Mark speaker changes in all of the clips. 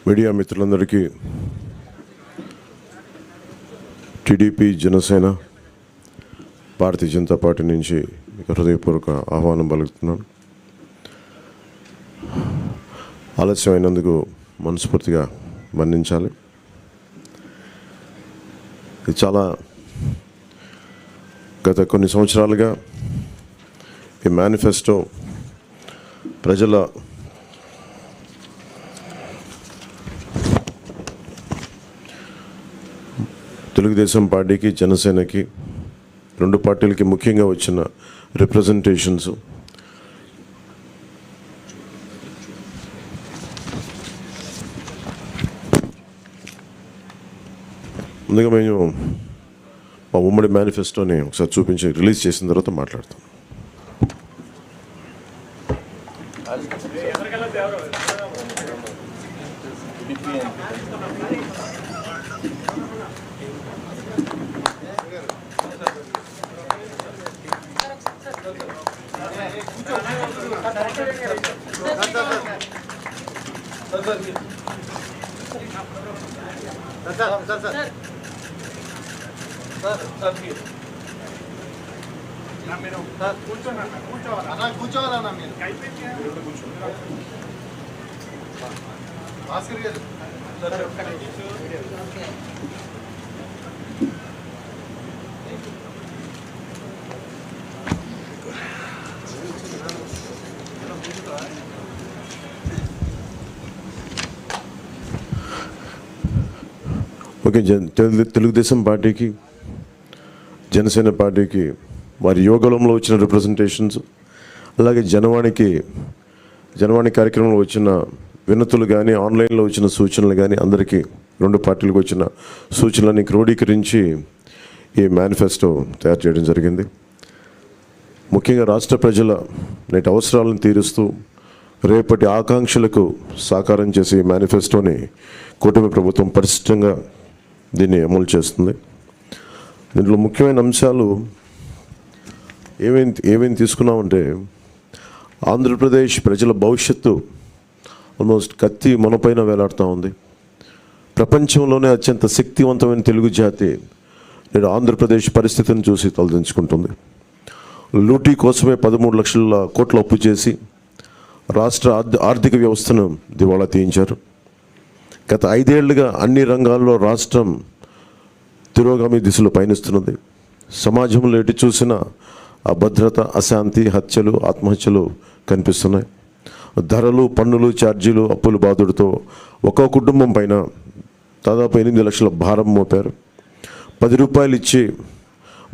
Speaker 1: Media మిత్రులందరికీ TDP, Janasena, Bharatiya Janata party నుంచి హృదయపూర్వక ఆహ్వానం పలుకుతున్నాను. ఆలస్యమైనందుకు మనస్ఫూర్తిగా మన్నించాలి. ఇది చాలా గత కొన్ని సంవత్సరాలుగా ఈ మేనిఫెస్టో ప్రజల తెలుగుదేశం పార్టీకి, జనసేనకి, రెండు పార్టీలకి ముఖ్యంగా వచ్చిన రిప్రజెంటేషన్స్ ముందుగా మేము మా ఉమ్మడి మేనిఫెస్టోని ఒకసారి చూపించి రిలీజ్ చేసిన తర్వాత మాట్లాడతాం.
Speaker 2: కూర్చోవాలన్నా మీరు భాస్కర్ గారు
Speaker 1: ఓకే. తెలుగుదేశం పార్టీకి, జనసేన పార్టీకి వారి యోగంలో వచ్చిన రిప్రజెంటేషన్స్, అలాగే జనవాణి కార్యక్రమంలో వచ్చిన వినతులు కానీ, ఆన్లైన్లో వచ్చిన సూచనలు కానీ, అందరికీ రెండు పార్టీలకు వచ్చిన సూచనలని క్రోడీకరించి ఈ మేనిఫెస్టో తయారు చేయడం జరిగింది. ముఖ్యంగా రాష్ట్ర ప్రజల నేటి అవసరాలను తీరుస్తూ రేపటి ఆకాంక్షలకు సాకారం చేసే ఈ మేనిఫెస్టోని కూటమి ప్రభుత్వం పరిశుభ్రంగా దీన్ని అమలు చేస్తుంది. దీంట్లో ముఖ్యమైన అంశాలు ఏమేమి తీసుకున్నామంటే, ఆంధ్రప్రదేశ్ ప్రజల భవిష్యత్తు ఆల్మోస్ట్ కత్తి మనపైన వేలాడుతూ ఉంది. ప్రపంచంలోనే అత్యంత శక్తివంతమైన తెలుగు జాతి నేడు ఆంధ్రప్రదేశ్ పరిస్థితిని చూసి తలదించుకుంటుంది. లూటీ కోసమే 13 లక్షల కోట్ల అప్పు చేసి రాష్ట్ర ఆర్థిక వ్యవస్థను దివాళా తీయించారు. గత 5 ఏళ్లుగా అన్ని రంగాల్లో రాష్ట్రం తిరోగామి దిశలో పయనిస్తున్నది. సమాజంలో ఎటు చూసిన అభద్రత, అశాంతి, హత్యలు, ఆత్మహత్యలు కనిపిస్తున్నాయి. ధరలు, పన్నులు, ఛార్జీలు, అప్పుల బాధుడితో ఒక్కో కుటుంబం పైన దాదాపు 8 లక్షల భారం మోపారు. 10 రూపాయలు ఇచ్చి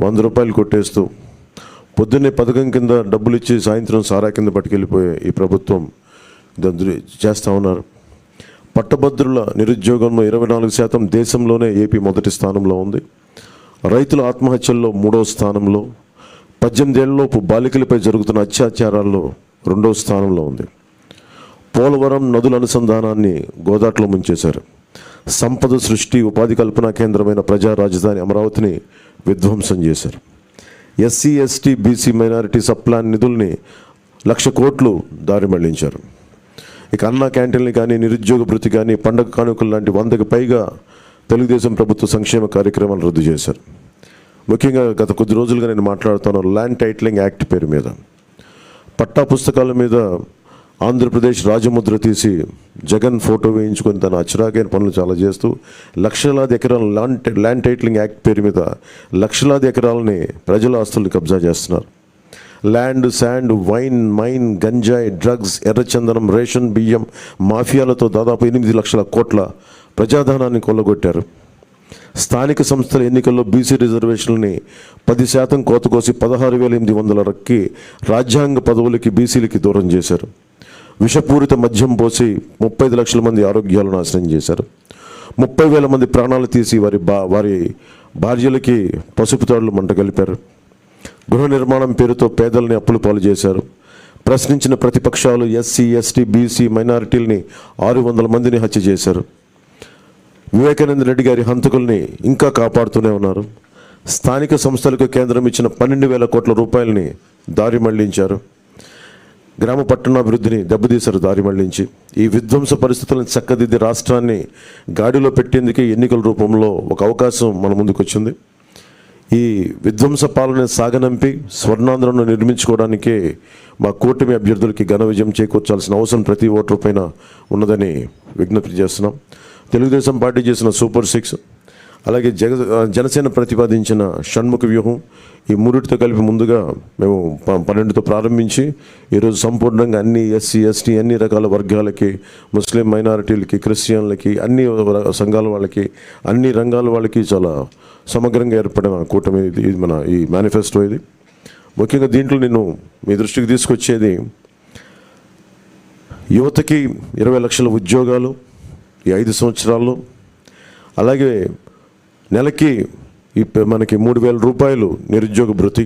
Speaker 1: 100 రూపాయలు కొట్టేస్తూ పొద్దున్నే పథకం కింద డబ్బులు ఇచ్చి సాయంత్రం సారా కింద పట్టుకెళ్ళిపోయే ఈ ప్రభుత్వం చేస్తూ ఉన్నారు. పట్టభద్రుల నిరుద్యోగంలో 24% దేశంలోనే ఏపీ మొదటి స్థానంలో ఉంది. రైతుల ఆత్మహత్యల్లో 3వ స్థానంలో, 18 ఏళ్లలోపు బాలికలపై జరుగుతున్న అత్యాచారాల్లో 2వ స్థానంలో ఉంది. పోలవరం నదుల అనుసంధానాన్ని గోదాట్లో ముంచేశారు. సంపద సృష్టి, ఉపాధి కల్పనా కేంద్రమైన ప్రజా రాజధాని అమరావతిని విధ్వంసం చేశారు. SC, ST, BC, minority sub plan నిధుల్ని 1,00,000 కోట్లు దారి మళ్లించారు. ఇక అన్నా క్యాంటీన్లు కానీ, నిరుద్యోగ భృతి కానీ, పండగ కానుకలు లాంటి 100కి పైగా తెలుగుదేశం ప్రభుత్వ సంక్షేమ కార్యక్రమాలు రద్దు చేశారు. ముఖ్యంగా గత కొద్ది రోజులుగా నేను మాట్లాడుతాను ల్యాండ్ టైటిలింగ్ యాక్ట్ పేరు మీద. పట్టా పుస్తకాల మీద ఆంధ్రప్రదేశ్ రాజముద్ర తీసి జగన్ ఫోటో వేయించుకొని తన అచ్చరాకైన పనులు చాలా చేస్తూ లక్షలాది ఎకరాల ల్యాండ్ టైటిలింగ్ యాక్ట్ పేరు మీద లక్షలాది ఎకరాలని ప్రజల ఆస్తుల్ని కబ్జా చేస్తున్నారు. ల్యాండ్, శాండ్, వైన్, మైన్, గంజాయి, డ్రగ్స్, ఎర్రచందనం, రేషన్ బియ్యం మాఫియాలతో దాదాపు 8 లక్షల కోట్ల ప్రజాధనాన్ని కొల్లగొట్టారు. స్థానిక సంస్థల ఎన్నికల్లో బీసీ రిజర్వేషన్లని 10% కోత కోసి 16,800 రక్కి రాజ్యాంగ పదవులకి బీసీలకి దూరం చేశారు. విషపూరిత మద్యం పోసి 35 లక్షల మంది ఆరోగ్యాలు నాశనం చేశారు. 30,000 మంది ప్రాణాలు తీసి వారి భార్యలకి పసుపు తాడులు మంట కలిపారు. గృహ నిర్మాణం పేరుతో పేదల్ని అప్పుల పాలు చేశారు. ప్రశ్నించిన ప్రతిపక్షాలు ఎస్సీ, ఎస్టీ, బీసీ, మైనారిటీలని 600 మందిని హత్య చేశారు. వివేకానంద రెడ్డి గారి హంతకుల్ని ఇంకా కాపాడుతూనే ఉన్నారు. స్థానిక సంస్థలకు కేంద్రం ఇచ్చిన 12,000 కోట్ల రూపాయలని దారి మళ్లించారు. గ్రామ పట్టణాభివృద్ధిని దెబ్బతీశారు దారి మళ్లించి. ఈ విధ్వంస పరిస్థితులను చక్కదిద్ది రాష్ట్రాన్ని గాడిలో పెట్టేందుకే ఎన్నికల రూపంలో ఒక అవకాశం మన ముందుకు వచ్చింది. ఈ విధ్వంస పాలన సాగనంపి స్వర్ణాంధ్రను నిర్మించుకోవడానికే మా కూటమి అభ్యర్థులకి ఘన విజయం చేకూర్చాల్సిన అవసరం ప్రతి ఓటర్ పైన ఉన్నదని విజ్ఞప్తి చేస్తున్నాం. తెలుగుదేశం పార్టీ చేసిన సూపర్ 6, అలాగే జనసేన ప్రతిపాదించిన షణ్ముఖ వ్యూహం, ఈ మూడిటితో కలిపి ముందుగా మేము 12తో ప్రారంభించి ఈరోజు సంపూర్ణంగా అన్ని ఎస్సీ ఎస్టీ అన్ని రకాల వర్గాలకి, ముస్లిం మైనారిటీలకి, క్రిస్టియన్లకి, అన్ని సంఘాల వాళ్ళకి, అన్ని రంగాల వాళ్ళకి చాలా సమగ్రంగా ఏర్పడిన కూటమి ఇది మన ఈ మేనిఫెస్టో. ఇది ముఖ్యంగా దీంట్లో నేను మీ దృష్టికి తీసుకొచ్చేది యువతకి 20 లక్షల ఉద్యోగాలు ఈ 5 సంవత్సరాల్లో, అలాగే నెలకి మనకి 3,000 రూపాయలు నిరుద్యోగ భృతి,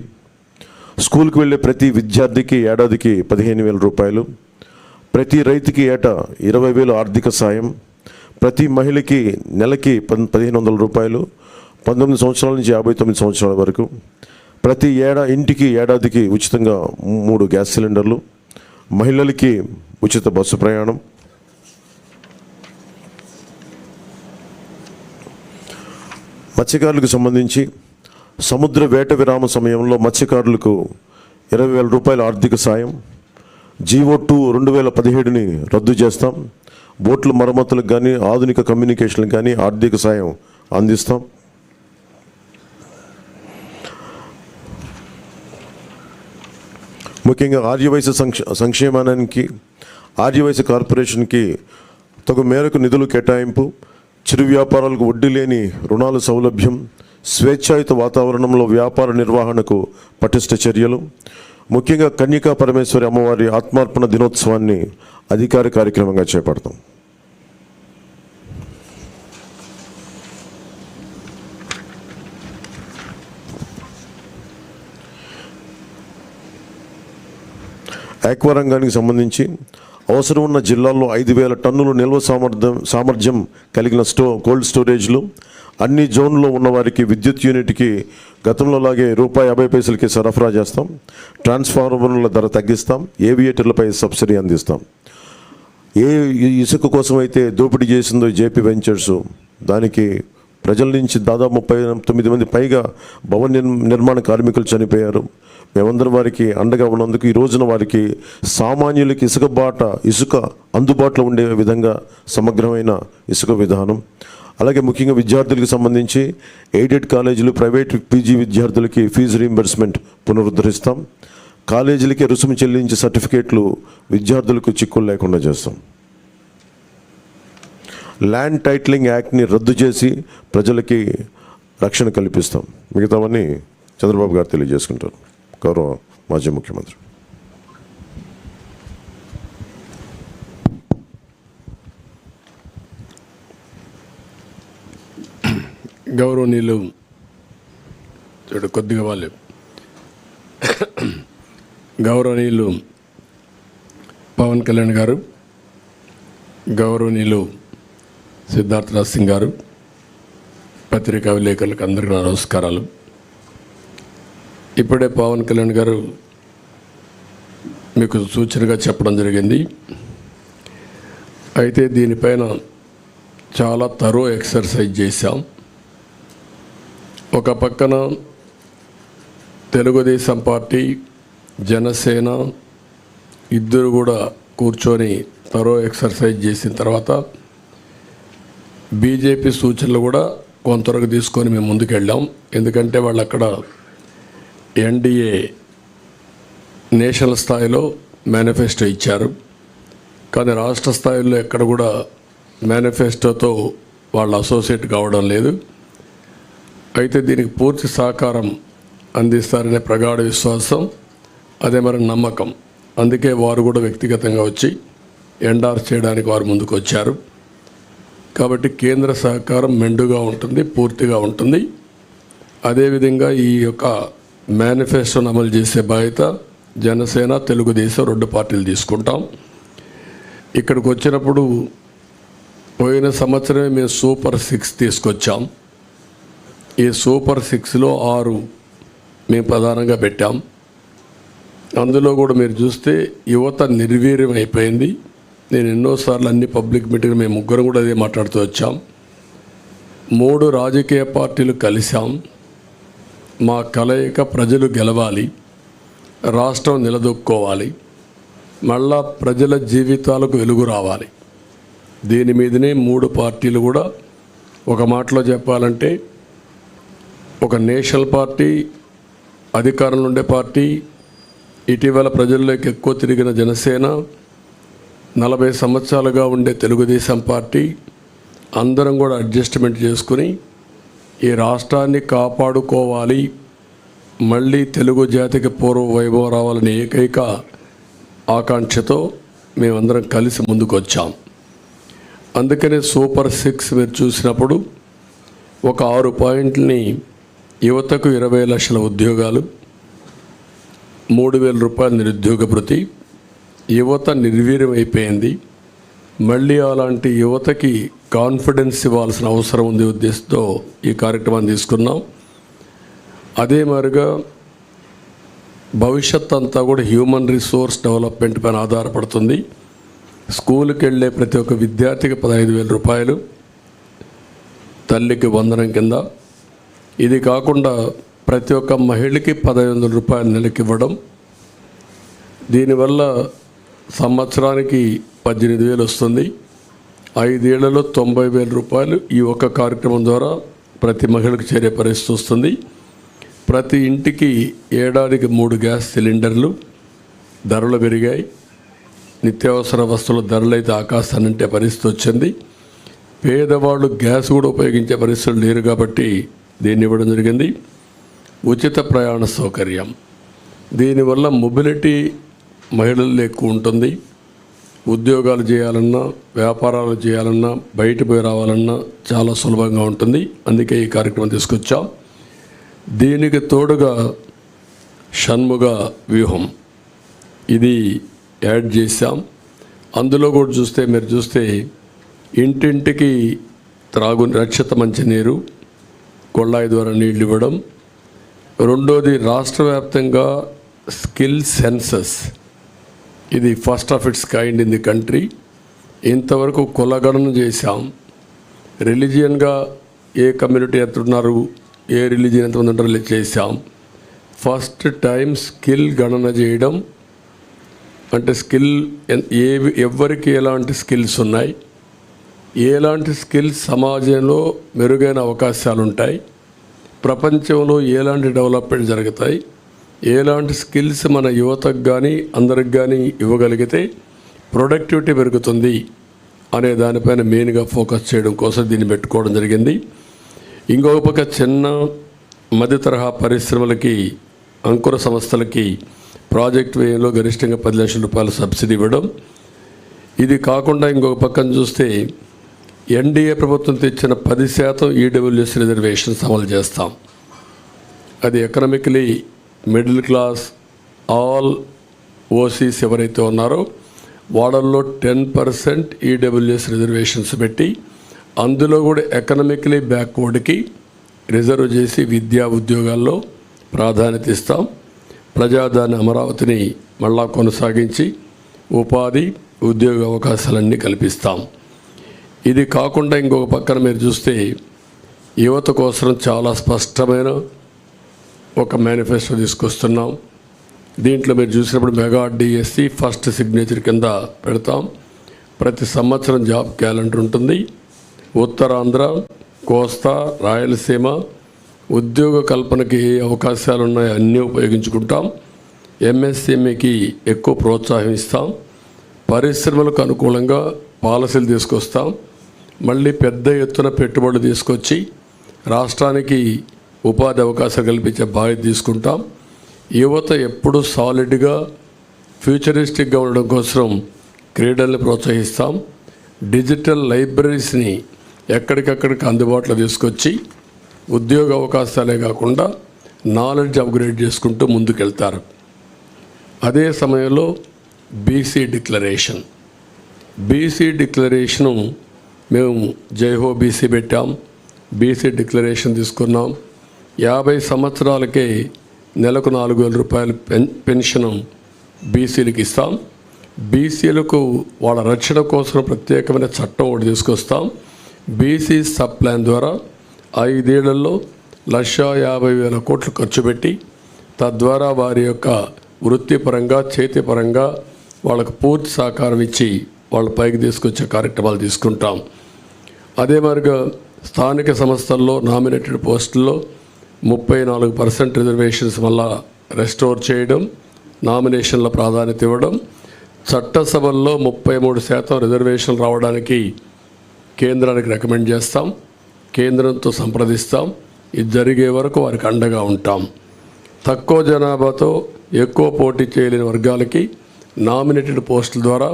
Speaker 1: స్కూల్కి వెళ్ళే ప్రతి విద్యార్థికి ఏడాదికి 15,000 రూపాయలు, ప్రతి రైతుకి ఏటా 20,000 ఆర్థిక సాయం, ప్రతి మహిళకి నెలకి 1,500 రూపాయలు 19 సంవత్సరాల నుంచి 59 సంవత్సరాల వరకు, ప్రతి ఇంటికి ఏడాదికి ఉచితంగా 3 గ్యాస్ సిలిండర్లు, మహిళలకి ఉచిత బస్సు ప్రయాణం, మత్స్యకారులకు సంబంధించి సముద్ర వేట విరామ సమయంలో మత్స్యకారులకు 20,000 రూపాయల ఆర్థిక సాయం, GO2 2017ని రద్దు చేస్తాం, బోట్ల మరమ్మతులకు కానీ ఆధునిక కమ్యూనికేషన్లకు కానీ ఆర్థిక సాయం అందిస్తాం. ముఖ్యంగా ఆర్యవైశ్య సంక్షేమానికి ఆర్యవైశ్య కార్పొరేషన్కి తగు మేరకు నిధులు కేటాయింపు, చిరు వ్యాపారాలకు వడ్డీ లేని రుణాల సౌలభ్యం, స్వేచ్ఛాయుత వాతావరణంలో వ్యాపార నిర్వహణకు పటిష్ట చర్యలు, ముఖ్యంగా కన్యకా పరమేశ్వరి అమ్మవారి ఆత్మార్పణ దినోత్సవాన్ని అధికార కార్యక్రమంగా చేపడతాం. ఆక్వా రంగానికి సంబంధించి అవసరం ఉన్న జిల్లాల్లో 5,000 టన్నులు నిల్వ సామర్థ్యం కలిగిన కోల్డ్ స్టోరేజ్లు, అన్ని జోన్లో ఉన్నవారికి విద్యుత్ యూనిట్కి గతంలోలాగే ₹50 సరఫరా చేస్తాం, ట్రాన్స్ఫార్మర్ల ధర తగ్గిస్తాం, ఏవియేటర్లపై సబ్సిడీ అందిస్తాం. ఏ ఇసుక కోసం అయితే దోపిడీ చేసిందో జేపీ వెంచర్స్, దానికి ప్రజల నుంచి దాదాపు 39 మంది పైగా భవన నిర్మాణ కార్మికులు చనిపోయారు. మేమందరం వారికి అండగా ఉన్నందుకు ఈ రోజున వారికి సామాన్యులకి ఇసుక అందుబాటులో ఉండే విధంగా సమగ్రమైన ఇసుక విధానం, అలాగే ముఖ్యంగా విద్యార్థులకు సంబంధించి ఎయిడెడ్ కాలేజీలు, ప్రైవేట్ పీజీ విద్యార్థులకి ఫీజు రీయింబర్స్మెంట్ పునరుద్ధరిస్తాం, కాలేజీలకి రుసుము చెల్లించే సర్టిఫికేట్లు విద్యార్థులకు చిక్కులు లేకుండా చేస్తాం. ల్యాండ్ టైటిలింగ్ యాక్ట్ని రద్దు చేసి ప్రజలకి రక్షణ కల్పిస్తాం. మిగతావన్నీ చంద్రబాబు గారు తెలియజేసుకుంటారు. గౌరవ మాజీ ముఖ్యమంత్రి.
Speaker 2: గౌరవనీయులు కొద్దిగా వాళ్ళు గౌరవనీయులు పవన్ కళ్యాణ్ గారు, గౌరవనీయులు సిద్ధార్థరాజ్ సింగ్ గారు, పత్రికా విలేకరులకు అందరికీ నమస్కారాలు. ఇప్పుడే పవన్ కళ్యాణ్ గారు మీకు సూచనగా చెప్పడం జరిగింది. అయితే దీనిపైన చాలా తరో ఎక్సర్సైజ్ చేశాం. ఒక పక్కన తెలుగుదేశం పార్టీ, జనసేన ఇద్దరు కూడా కూర్చొని తరో ఎక్సర్సైజ్ చేసిన తర్వాత బీజేపీ సూచనలు కూడా కొంతవరకు తీసుకొని మేము ముందుకు వెళ్ళాం. ఎందుకంటే వాళ్ళు అక్కడ ఎన్డీఏ నేషనల్ స్థాయిలో మేనిఫెస్టో ఇచ్చారు, కానీ రాష్ట్ర స్థాయిలో ఎక్కడ కూడా మేనిఫెస్టోతో వాళ్ళు అసోసియేట్ కావడం లేదు. అయితే దీనికి పూర్తి సహకారం అందిస్తారనే ప్రగాఢ విశ్వాసం, అదే మరి నమ్మకం. అందుకే వారు కూడా వ్యక్తిగతంగా వచ్చి ఎండార్స్ చేయడానికి వారు ముందుకు వచ్చారు. కాబట్టి కేంద్ర సహకారం మెండుగా ఉంటుంది, పూర్తిగా ఉంటుంది. అదేవిధంగా ఈ యొక్క మేనిఫెస్టోను అమలు చేసే బాధ్యత జనసేన, తెలుగుదేశం 2 పార్టీలు తీసుకుంటాం. ఇక్కడికి వచ్చినప్పుడు పోయిన సంవత్సరమే మేము సూపర్ 6 తీసుకొచ్చాం. ఈ సూపర్ 6లో 6 మేము ప్రధానంగా పెట్టాం. అందులో కూడా మీరు చూస్తే యువత నిర్వీర్యం అయిపోయింది. నేను ఎన్నోసార్లు అన్ని పబ్లిక్ మీటింగ్ మేము ముగ్గురం కూడా అదే మాట్లాడుతూ వచ్చాం. 3 రాజకీయ పార్టీలు కలిసాం. మా కలయిక ప్రజలు గెలవాలి, రాష్ట్రం నిలదొక్కోవాలి, మళ్ళా ప్రజల జీవితాలకు వెలుగు రావాలి. దీని మీదనే 3 పార్టీలు కూడా ఒక మాటలో చెప్పాలంటే ఒక నేషనల్ పార్టీ, అధికారంలో ఉండే పార్టీ, ఇటీవల ప్రజల్లోకి ఎక్కువ తిరిగిన జనసేన, 40 సంవత్సరాలుగా ఉండే తెలుగుదేశం పార్టీ అందరం కూడా అడ్జస్ట్మెంట్ చేసుకుని ఈ రాష్ట్రాన్ని కాపాడుకోవాలి, మళ్ళీ తెలుగు జాతికి పూర్వ వైభవం రావాలనే ఏకైక ఆకాంక్షతో మేమందరం కలిసి ముందుకు వచ్చాం. అందుకనే సూపర్ 6 మీరు చూసినప్పుడు ఒక 6 పాయింట్లని యువతకు 20 లక్షల ఉద్యోగాలు, 3,000 రూపాయల నిరుద్యోగ భృతి. యువత నిర్వీర్యం అయిపోయింది. మళ్ళీ అలాంటి యువతకి కాన్ఫిడెన్స్ ఇవ్వాల్సిన అవసరం ఉంది ఉద్దేశంతో ఈ కార్యక్రమాన్ని తీసుకున్నాం. అదే మాదిరిగా భవిష్యత్ అంతా కూడా హ్యూమన్ రిసోర్స్ డెవలప్మెంట్ పైన ఆధారపడుతుంది. స్కూల్కి వెళ్ళే ప్రతి ఒక్క విద్యార్థికి 15,000 రూపాయలు తల్లికి వందనం కింద. ఇది కాకుండా ప్రతి ఒక్క మహిళకి 1,500 రూపాయలు నెలకి ఇవ్వడం. దీనివల్ల సంవత్సరానికి 18,000 వస్తుంది. 5 ఏళ్లలో 90,000 రూపాయలు ఈ ఒక్క కార్యక్రమం ద్వారా ప్రతి మహిళకు చేరే పరిస్థితి వస్తుంది. ప్రతి ఇంటికి ఏడాదికి 3 గ్యాస్ సిలిండర్లు. ధరలు పెరిగాయి. నిత్యావసర వస్తువుల ధరలు అయితే ఆకాశాన్నంటే పరిస్థితి వచ్చింది. పేదవాళ్ళు గ్యాస్ కూడా ఉపయోగించే పరిస్థితులు లేరు కాబట్టి దీన్ని ఇవ్వడం జరిగింది. ఉచిత ప్రయాణ సౌకర్యం. దీనివల్ల మొబిలిటీ మహిళల్లో ఎక్కువ ఉంటుంది. ఉద్యోగాలు చేయాలన్నా, వ్యాపారాలు చేయాలన్నా, బయట పోయి రావాలన్నా చాలా సులభంగా ఉంటుంది. అందుకే ఈ కార్యక్రమం తీసుకొచ్చాం. దీనికి తోడుగా షణ్ముగ వ్యూహం ఇది యాడ్ చేశాం. అందులో కూడా చూస్తే మీరు చూస్తే ఇంటింటికి రక్షిత మంచినీరు, కొళ్ళాయి ద్వారా నీళ్ళు ఇవ్వడం. రెండోది రాష్ట్ర వ్యాప్తంగా స్కిల్ సెన్సస్. ఇది first of it's kind in the country. ఇంతవరకు కులగణన చేశాం. రిలీజియన్గా ఏ కమ్యూనిటీ ఎంతున్నారు, ఏ రిలీజియన్ ఎంతమంది ఉంటారో చేశాం. ఫస్ట్ టైం స్కిల్ గణన చేయడం. అంటే స్కిల్ ఎవరికి ఎలాంటి స్కిల్స్ ఉన్నాయి, ఎలాంటి స్కిల్స్ సమాజంలో మెరుగైన అవకాశాలు ఉంటాయి, ప్రపంచంలో ఎలాంటి డెవలప్మెంట్ జరుగుతాయి, ఎలాంటి స్కిల్స్ మన యువతకు కానీ అందరికి కానీ ఇవ్వగలిగితే ప్రొడక్టివిటీ పెరుగుతుంది అనే దానిపైన మెయిన్గా ఫోకస్ చేయడం కోసం దీన్ని పెట్టుకోవడం జరిగింది. ఇంకొక పక్క చిన్న మధ్య తరహా పరిశ్రమలకి, అంకుర సంస్థలకి ప్రాజెక్ట్ వ్యయంలో గరిష్టంగా 10 లక్షల రూపాయల సబ్సిడీ ఇవ్వడం. ఇది కాకుండా ఇంకొక పక్కన చూస్తే ఎన్డీఏ ప్రభుత్వం తెచ్చిన 10% ఈడబ్ల్యూఎస్ రిజర్వేషన్స్ అమలు చేస్తాం. అది economically middle class, all OCs ఎవరైతే ఉన్నారో వాళ్ళల్లో 10% ఈడబ్ల్యూఎస్ రిజర్వేషన్స్ పెట్టి అందులో కూడా ఎకనామికలీ బ్యాక్వర్డ్కి రిజర్వ్ చేసి విద్యా ఉద్యోగాల్లో ప్రాధాన్యత ఇస్తాం. ప్రజాదాని అమరావతిని మళ్ళా కొనసాగించి ఉపాధి, ఉద్యోగ అవకాశాలన్నీ కల్పిస్తాం. ఇది కాకుండా ఇంకొక పక్కన మీరు చూస్తే యువత కోసం చాలా స్పష్టమైన ఒక మేనిఫెస్టో తీసుకొస్తున్నాం. దీంట్లో మీరు చూసినప్పుడు మెగా డిఎస్సి ఫస్ట్ సిగ్నేచర్ కింద పెడతాం. ప్రతి సంవత్సరం జాబ్ క్యాలెండర్ ఉంటుంది. ఉత్తరాంధ్ర, కోస్తా, రాయలసీమ ఉద్యోగ కల్పనకి ఏ అవకాశాలు ఉన్నాయో అన్నీ ఉపయోగించుకుంటాం. ఎంఎస్ఎంఈకి ఎక్కువ ప్రోత్సాహం ఇస్తాం. పరిశ్రమలకు అనుకూలంగా పాలసీలు తీసుకొస్తాం. మళ్ళీ పెద్ద ఎత్తున పెట్టుబడులు తీసుకొచ్చి రాష్ట్రానికి ఉపాధి అవకాశాలు కల్పించే బాధ్యత తీసుకుంటాం. యువత ఎప్పుడు సాలిడ్గా ఫ్యూచరిస్టిక్గా ఉండడం కోసం క్రీడల్ని ప్రోత్సహిస్తాం. డిజిటల్ లైబ్రరీస్ని ఎక్కడికక్కడికి అందుబాటులో తీసుకొచ్చి ఉద్యోగ అవకాశాలే కాకుండా నాలెడ్జ్ అప్గ్రేడ్ చేసుకుంటూ ముందుకెళ్తారు. అదే సమయంలో బీసీ డిక్లరేషను మేము జైహో బీసీ పెట్టాం. బీసీ డిక్లరేషన్ తీసుకున్నాం. 50 సంవత్సరాలకే నెలకు 4,000 రూపాయల పెన్షన్ బీసీలకు ఇస్తాం. బీసీలకు వాళ్ళ రక్షణ కోసం ప్రత్యేకమైన చట్టం ఒకటి తీసుకొస్తాం. బీసీ సబ్ ప్లాన్ ద్వారా 5 ఏళ్లలో 1,50,000 కోట్లు ఖర్చు పెట్టి తద్వారా వారి యొక్క వృత్తిపరంగా చేతిపరంగా వాళ్ళకు పూర్తి సహకారం ఇచ్చి వాళ్ళ పైకి తీసుకొచ్చే కార్యక్రమాలు తీసుకుంటాం. అదే మరిగా స్థానిక సంస్థల్లో నామినేటెడ్ పోస్టుల్లో 34% రిజర్వేషన్స్ వల్ల రెస్టోర్ చేయడం, నామినేషన్ల ప్రాధాన్యత ఇవ్వడం, చట్టసభల్లో 33% రిజర్వేషన్లు రావడానికి కేంద్రానికి రికమెండ్ చేస్తాం. కేంద్రంతో సంప్రదిస్తాం. ఇది జరిగే వరకు వారికి అండగా ఉంటాం. తక్కువ జనాభాతో ఎక్కువ పోటీ చేయలేని వర్గాలకి నామినేటెడ్ పోస్టుల ద్వారా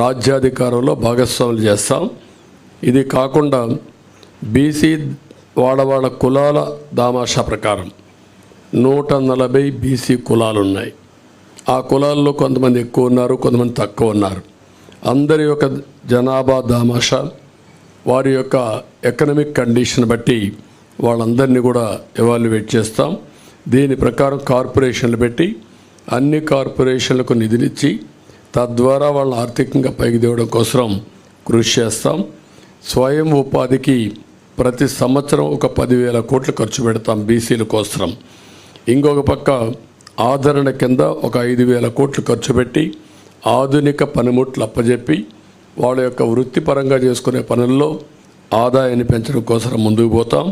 Speaker 2: రాజ్యాధికారంలో భాగస్వాములు చేస్తాం. ఇది కాకుండా బీసీ వాళ్ళ కులాల దామాషా ప్రకారం 140 బీసీ కులాలు ఉన్నాయి. ఆ కులాల్లో కొంతమంది ఎక్కువ ఉన్నారు, కొంతమంది తక్కువ ఉన్నారు. అందరి యొక్క జనాభా దామాషా వారి యొక్క ఎకనమిక్ కండిషన్ బట్టి వాళ్ళందరినీ కూడా ఎవాల్యుయేట్ చేస్తాం. దీని ప్రకారం కార్పొరేషన్లు పెట్టి అన్ని కార్పొరేషన్లకు నిధులిచ్చి తద్వారా వాళ్ళని ఆర్థికంగా పైకి తేవడం కోసం కృషి చేస్తాం. స్వయం ఉపాధికి ప్రతి సంవత్సరం ఒక 10,000 కోట్లు ఖర్చు పెడతాం బీసీల కోసం. ఇంకొక పక్క ఆదరణ కింద ఒక 5,000 కోట్లు ఖర్చు పెట్టి ఆధునిక పనిముట్లు అప్పజెప్పి వాళ్ళ యొక్క వృత్తిపరంగా చేసుకునే పనుల్లో ఆదాయాన్ని పెంచడం కోసం ముందుకు పోతాం.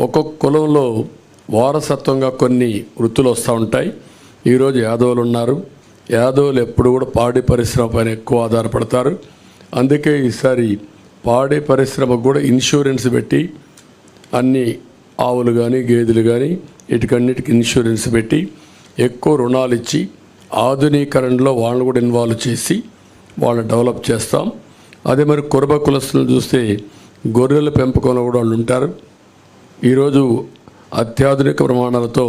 Speaker 2: ఒక్కొక్క కులంలో వారసత్వంగా కొన్ని వృత్తులు వస్తూ ఉంటాయి. ఈరోజు యాదవులు ఉన్నారు. యాదవులు ఎప్పుడు కూడా పాడి పరిశ్రమ పైన ఎక్కువ ఆధారపడతారు. అందుకే ఈసారి పాడి పరిశ్రమకు కూడా ఇన్సూరెన్స్ పెట్టి అన్ని ఆవులు కానీ గేదెలు కానీ వీటికన్నిటికి ఇన్సూరెన్స్ పెట్టి ఎక్కువ రుణాలు ఇచ్చి ఆధునీకరణలో వాళ్ళని కూడా ఇన్వాల్వ్ చేసి వాళ్ళని డెవలప్ చేస్తాం. అదే మరి కురబ కులస్తులను చూస్తే గొర్రెల పెంపకంలో కూడా వాళ్ళు ఉంటారు. ఈరోజు అత్యాధునిక ప్రమాణాలతో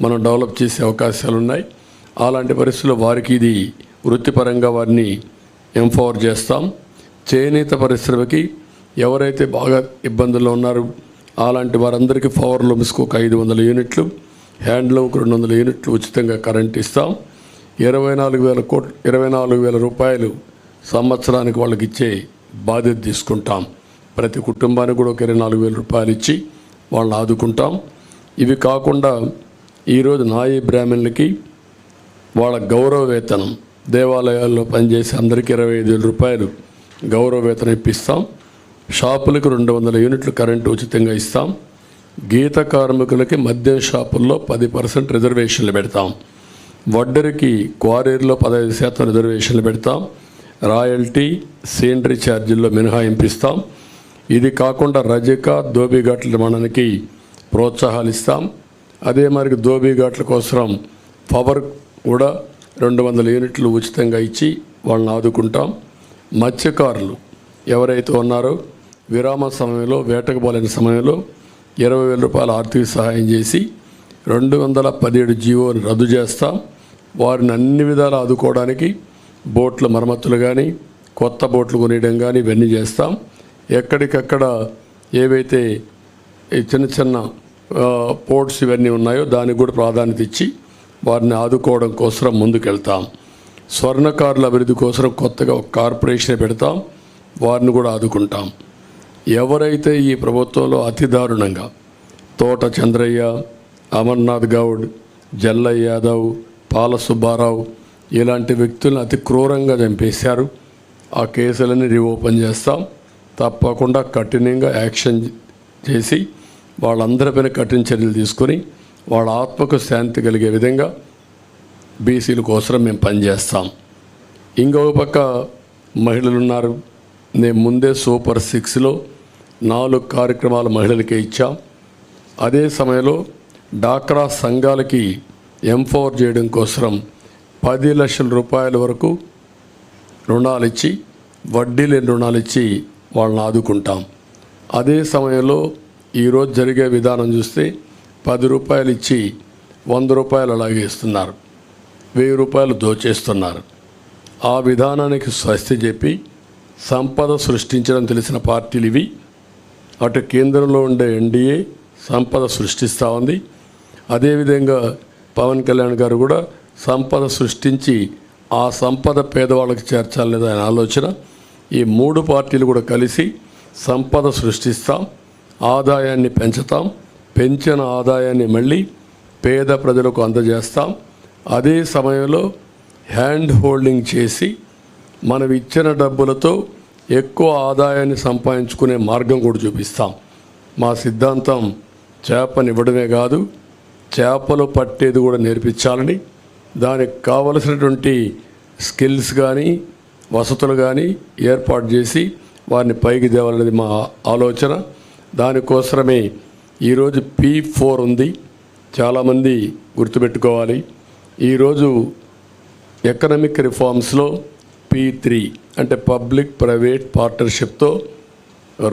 Speaker 2: మనం డెవలప్ చేసే అవకాశాలు ఉన్నాయి. అలాంటి పరిస్థితుల్లో వారికి ఇది వృత్తిపరంగా వారిని ఎంపవర్ చేస్తాం. చేనేత పరిశ్రమకి ఎవరైతే బాగా ఇబ్బందుల్లో ఉన్నారో అలాంటి వారందరికీ పవర్ లూమ్స్కి ఒక 500 యూనిట్లు, హ్యాండ్లూమ్కి 200 యూనిట్లు ఉచితంగా కరెంట్ ఇస్తాం. 24,000 రూపాయలు సంవత్సరానికి వాళ్ళకి ఇచ్చే బాధ్యత తీసుకుంటాం. ప్రతి కుటుంబానికి కూడా ఒక 24,000 రూపాయలు ఇచ్చి వాళ్ళని ఆదుకుంటాం. ఇవి కాకుండా ఈరోజు నాయీ బ్రాహ్మణులకి వాళ్ళ గౌరవ వేతనం దేవాలయాల్లో పనిచేసే అందరికీ 25,000 రూపాయలు గౌరవ వేతనం ఇప్పిస్తాం. షాపులకు 200 యూనిట్లు కరెంటు ఉచితంగా ఇస్తాం. గీత కార్మికులకి మద్యం షాపుల్లో 10% రిజర్వేషన్లు పెడతాం. వడ్డరికి క్వారీల్లో 15% రిజర్వేషన్లు పెడతాం. రాయల్టీ సీనరీ ఛార్జీల్లో మినహాయింపు ఇస్తాం. ఇది కాకుండా రజక దోబిఘాట్ల నిర్మాణానికి ప్రోత్సాహాలు ఇస్తాం. అదే మరి దోబిఘాట్ల కోసం పవర్ కూడా 200 యూనిట్లు ఉచితంగా ఇచ్చి వాళ్ళని ఆదుకుంటాం. మత్స్యకారులు ఎవరైతే ఉన్నారో విరామ సమయంలో వేటకు పోలేని సమయంలో 20,000 రూపాయల ఆర్థిక సహాయం చేసి 217 జీవోని రద్దు చేస్తాం. వారిని అన్ని విధాలు ఆదుకోవడానికి బోట్ల మరమ్మతులు కానీ కొత్త బోట్లు కొనియడం కానీ ఇవన్నీ చేస్తాం. ఎక్కడికక్కడ ఏవైతే చిన్న చిన్న పోర్ట్స్ ఇవన్నీ ఉన్నాయో దానికి కూడా ప్రాధాన్యత ఇచ్చి వారిని ఆదుకోవడం కోసం ముందుకెళ్తాం. స్వర్ణకారుల అభివృద్ధి కోసం కొత్తగా ఒక కార్పొరేషన్ పెడతాం. వారిని కూడా ఆదుకుంటాం. ఎవరైతే ఈ ప్రభుత్వంలో అతి దారుణంగా తోట చంద్రయ్య, అమర్నాథ్ గౌడ్, జల్లయ్య యాదవ్, పాల సుబ్బారావు ఇలాంటి వ్యక్తులను అతి క్రూరంగా చంపేశారు, ఆ కేసులని రీఓపెన్ చేస్తాం. తప్పకుండా కఠినంగా యాక్షన్ చేసి వాళ్ళందరిపైన కఠిన చర్యలు తీసుకొని వాళ్ళ ఆత్మకు శాంతి కలిగే విధంగా బీసీల కోసం మేము పనిచేస్తాం. ఇంకొక పక్క మహిళలు ఉన్నారు. నేను ముందే సూపర్ 6లో 4 కార్యక్రమాలు మహిళలకే ఇచ్చాం. అదే సమయంలో డాక్రా సంఘాలకి ఎంపవర్ చేయడం కోసం 10 లక్షల రూపాయల వరకు రుణాలు ఇచ్చి వడ్డీ లేని రుణాలు ఇచ్చి వాళ్ళని ఆదుకుంటాం. అదే సమయంలో ఈరోజు జరిగే విధానం చూస్తే 10 రూపాయలు ఇచ్చి 100 రూపాయలు అలాగే ఇస్తున్నారు, 1000 రూపాయలు దోచేస్తున్నారు. ఆ విధానానికి స్వస్తి చెప్పి సంపద సృష్టించడం తెలిసిన పార్టీలు ఇవి. అటు కేంద్రంలో ఉండే ఎన్డీఏ సంపద సృష్టిస్తూ ఉంది. అదేవిధంగా పవన్ కళ్యాణ్ గారు కూడా సంపద సృష్టించి ఆ సంపద పేదవాళ్ళకి చేర్చాలనేది ఆయన ఆలోచన. ఈ 3 పార్టీలు కూడా కలిసి సంపద సృష్టిస్తాం, ఆదాయాన్ని పెంచుతాం, పెంచిన ఆదాయాన్ని మళ్ళీ పేద ప్రజలకు అందజేస్తాం. అదే సమయంలో హ్యాండ్ హోల్డింగ్ చేసి మనం ఇచ్చిన డబ్బులతో ఎక్కువ ఆదాయాన్ని సంపాదించుకునే మార్గం కూడా చూపిస్తాం. మా సిద్ధాంతం చేపనివ్వడమే కాదు, చేపలు పట్టేది కూడా నేర్పించాలని, దానికి కావలసినటువంటి స్కిల్స్ కానీ వసతులు కానీ ఏర్పాటు చేసి వారిని పైకి తేవాలనేది మా ఆలోచన. దానికోసమే ఈరోజు P4 ఉంది. చాలామంది గుర్తుపెట్టుకోవాలి. ఈరోజు ఎకనామిక్ రిఫార్మ్స్లో P3 అంటే పబ్లిక్ ప్రైవేట్ పార్ట్నర్షిప్తో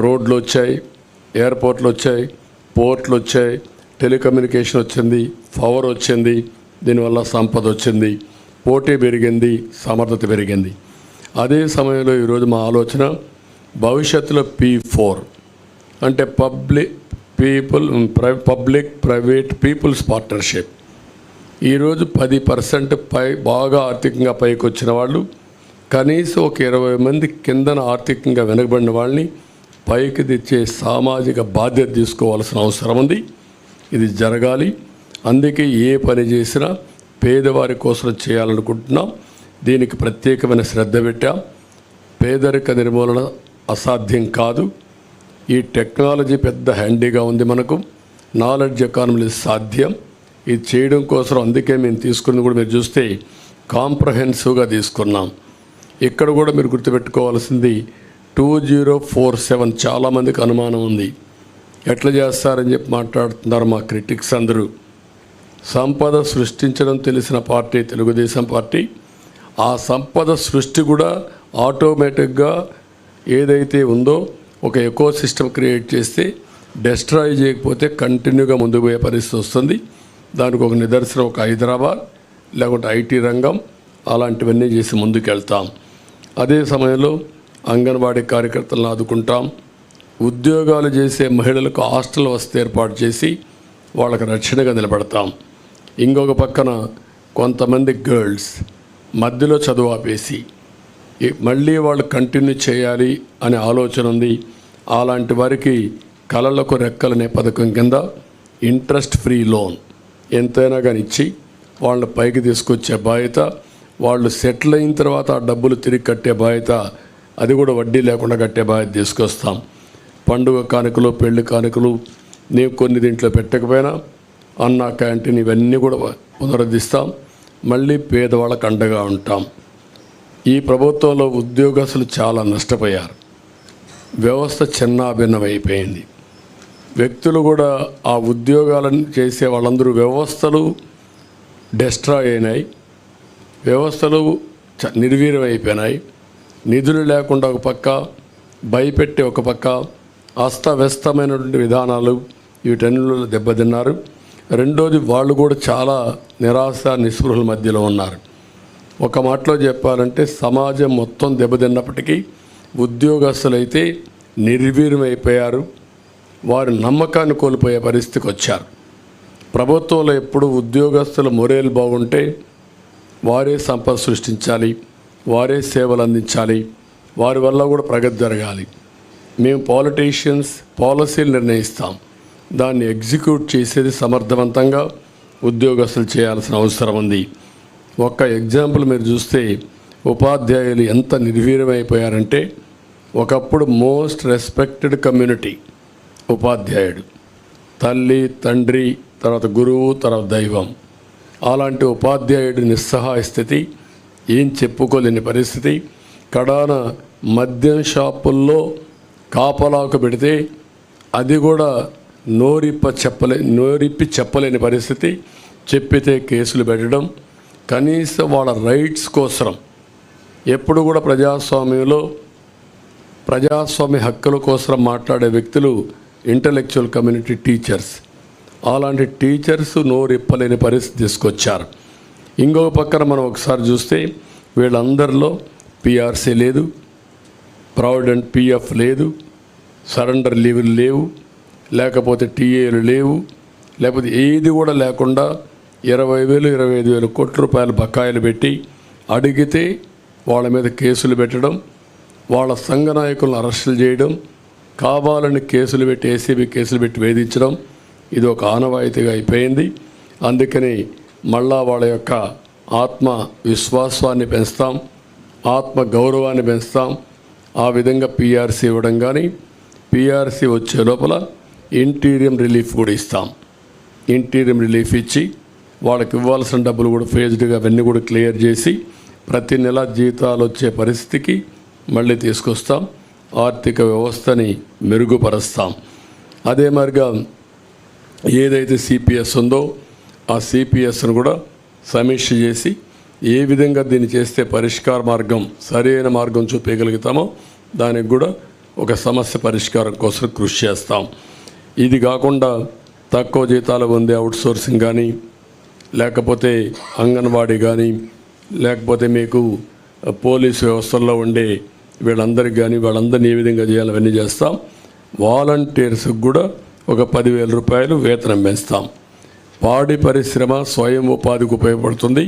Speaker 2: రోడ్లు వచ్చాయి, ఎయిర్పోర్ట్లు వచ్చాయి, పోర్ట్లు వచ్చాయి, టెలికమ్యూనికేషన్ వచ్చింది, పవర్ వచ్చింది. దీనివల్ల సంపద వచ్చింది, పోటీ పెరిగింది, సమర్థత పెరిగింది. అదే సమయంలో ఈరోజు మా ఆలోచన భవిష్యత్తులో P4 అంటే పబ్లిక్ ప్రైవేట్ పీపుల్స్ పార్ట్నర్షిప్. ఈరోజు 10% పై బాగా ఆర్థికంగా పైకి వచ్చిన వాళ్ళు, కనీసం ఒక 20 మంది కిందన ఆర్థికంగా వెనుకబడిన వాళ్ళని పైకి తెచ్చే సామాజిక బాధ్యత తీసుకోవాల్సిన అవసరం ఉంది. ఇది జరగాలి. అందుకే ఏ పని చేసినా పేదవారి కోసం చేయాలనుకుంటున్నాం. దీనికి ప్రత్యేకమైన శ్రద్ధ పెట్టాం. పేదరిక నిర్మూలన అసాధ్యం కాదు. ఈ టెక్నాలజీ పెద్ద హ్యాండీగా ఉంది మనకు. నాలెడ్జ్ ఎకానమీ సాధ్యం. ఇది చేయడం కోసం అందుకే మేము తీసుకున్నది కూడా మీరు చూస్తే కాంప్రహెన్సివ్గా తీసుకున్నాం. ఇక్కడ కూడా మీరు గుర్తుపెట్టుకోవాల్సింది 2047 చాలామందికి అనుమానం ఉంది. ఎట్లా చేస్తారని చెప్పి మాట్లాడుతున్నారు మా క్రిటిక్స్ అందరూ. సంపద సృష్టించడం తెలిసిన పార్టీ తెలుగుదేశం పార్టీ. ఆ సంపద సృష్టి కూడా ఆటోమేటిక్గా ఏదైతే ఉందో ఒక ఎకో సిస్టమ్ క్రియేట్ చేస్తే డెస్ట్రాయ్ చేయకపోతే కంటిన్యూగా ముందుకు పోయే పరిస్థితి వస్తుంది. దానికి ఒక నిదర్శనం ఒక హైదరాబాద్, లేకుంటే ఐటీ రంగం, అలాంటివన్నీ చేసి ముందుకు వెళ్తాం. అదే సమయంలో అంగన్వాడీ కార్యకర్తలను ఆదుకుంటాం. ఉద్యోగాలు చేసే మహిళలకు హాస్టల్ వసతి ఏర్పాటు చేసి వాళ్ళకి రక్షణగా నిలబడతాం. ఇంకొక పక్కన కొంతమంది గర్ల్స్ మధ్యలో చదువు ఆపేసి మళ్ళీ వాళ్ళు కంటిన్యూ చేయాలి అనే ఆలోచన ఉంది. అలాంటి వారికి కళలకు రెక్కలనే పథకం కింద ఇంట్రెస్ట్ ఫ్రీ లోన్ ఎంతైనా కానీ ఇచ్చి వాళ్ళని పైకి తీసుకొచ్చే బాధ్యత, వాళ్ళు సెటిల్ అయిన తర్వాత ఆ డబ్బులు తిరిగి కట్టే బాధ్యత, అది కూడా వడ్డీ లేకుండా కట్టే బాధ్యత తీసుకొస్తాం. పండుగ కానుకలు, పెళ్లి కానుకలు నేను కొన్ని దీంట్లో పెట్టకపోయినా అన్న క్యాంటీన్ ఇవన్నీ కూడా పునరుద్ధరిస్తాం. మళ్ళీ పేదవాళ్ళకు అండగా ఉంటాం. ఈ ప్రభుత్వంలో ఉద్యోగస్తులు చాలా నష్టపోయారు. వ్యవస్థ చిన్నాభిన్నమైపోయింది. వ్యక్తులు కూడా ఆ ఉద్యోగాలను చేసే వాళ్ళందరూ వ్యవస్థలు డెస్ట్రాయ్ అయినాయి. వ్యవస్థలు నిర్వీర్యమైపోయినాయి. నిధులు లేకుండా ఒక పక్క, భయపెట్టి ఒక పక్క, అస్తవ్యస్తమైనటువంటి విధానాలు, వీటన్నిటిలో దెబ్బతిన్నారు. రెండోది వాళ్ళు కూడా చాలా నిరాశ నిస్పృహల మధ్యలో ఉన్నారు. ఒక మాటలో చెప్పాలంటే సమాజం మొత్తం దెబ్బతిన్నప్పటికీ ఉద్యోగస్తులైతే నిర్వీర్యమైపోయారు. వారి నమ్మకాన్ని కోల్పోయే పరిస్థితికి వచ్చారు. ప్రభుత్వంలో ఎప్పుడు ఉద్యోగస్తుల మొరేలు బాగుంటే వారే సంపద సృష్టించాలి, వారే సేవలు అందించాలి, వారి వల్ల కూడా ప్రగతి జరగాలి. మేము పాలిటీషియన్స్ పాలసీలు నిర్ణయిస్తాం, దాన్ని ఎగ్జిక్యూట్ చేసేది సమర్థవంతంగా ఉద్యోగస్తులు చేయాల్సిన అవసరం ఉంది. ఒక్క ఎగ్జాంపుల్ మీరు చూస్తే ఉపాధ్యాయులు ఎంత నిర్వీర్యమైపోయారంటే, ఒకప్పుడు మోస్ట్ రెస్పెక్టెడ్ కమ్యూనిటీ ఉపాధ్యాయుడు, తల్లి తండ్రి తర్వాత గురువు తర్వాత దైవం. అలాంటి ఉపాధ్యాయుడి నిస్సహాయ స్థితి, ఏం చెప్పుకోలేని పరిస్థితి. కడాన మద్యం షాపుల్లో కాపలాకు పెడితే అది కూడా నోరిప్పి చెప్పలేని పరిస్థితి. చెప్పితే కేసులు పెట్టడం. కనీసం వాళ్ళ రైట్స్ కోసం ఎప్పుడు కూడా ప్రజాస్వామ్యంలో ప్రజాస్వామ్య హక్కుల కోసం మాట్లాడే వ్యక్తులు ఇంటలెక్చువల్ కమ్యూనిటీ టీచర్స్. అలాంటి టీచర్స్ నోరిప్పలేని పరిస్థితి తీసుకొచ్చారు. ఇంకొక పక్కన మనం ఒకసారి చూస్తే వీళ్ళందరిలో పిఆర్సీ లేదు, ప్రావిడెంట్ పిఎఫ్ లేదు, సరెండర్ లీవులు లేవు, లేకపోతే టీఏలు లేవు, లేకపోతే ఏది కూడా లేకుండా 20,000 25,000 కోట్ల రూపాయల బకాయిలు పెట్టి అడిగితే వాళ్ళ మీద కేసులు పెట్టడం, వాళ్ళ సంఘ నాయకులను అరెస్టులు చేయడం, కావాలని కేసులు పెట్టి ఏసీబీ కేసులు పెట్టి వేధించడం ఇది ఒక ఆనవాయితీగా అయిపోయింది. అందుకని మళ్ళా వాళ్ళ యొక్క ఆత్మ విశ్వాసాన్ని పెంచుతాం, ఆత్మ గౌరవాన్ని పెంచుతాం. ఆ విధంగా పీఆర్సీ ఇవ్వడం కానీ, పీఆర్సీ వచ్చే లోపల ఇంటీరియం రిలీఫ్ కూడా ఇస్తాం. ఇంటీరియం రిలీఫ్ ఇచ్చి వాళ్ళకి ఇవ్వాల్సిన డబ్బులు కూడా ఫేజ్డ్గా అవన్నీ కూడా క్లియర్ చేసి ప్రతి నెల జీతాలు వచ్చే పరిస్థితికి మళ్ళీ తీసుకొస్తాం. ఆర్థిక వ్యవస్థని మెరుగుపరుస్తాం. అదే మరిగా ఏదైతే సిపిఎస్ ఉందో ఆ సిపిఎస్ను కూడా సమీక్ష చేసి ఏ విధంగా దీన్ని చేస్తే పరిష్కార మార్గం సరైన మార్గం చూపించగలుగుతామో దానికి కూడా ఒక సమస్య పరిష్కారం కోసం కృషి చేస్తాం. ఇది కాకుండా తక్కువ జీతాలు పొందే అవుట్సోర్సింగ్ కానీ, లేకపోతే అంగన్వాడీ కానీ, లేకపోతే మీకు పోలీసు వ్యవస్థల్లో ఉండే వీళ్ళందరికీ కానీ వాళ్ళందరినీ ఏ విధంగా చేయాలి అవన్నీ చేస్తాం. వాలంటీర్స్కి కూడా ఒక 10,000 రూపాయలు వేతనం పెంచుతాం. పాడి పరిశ్రమ స్వయం ఉపాధికి ఉపయోగపడుతుంది.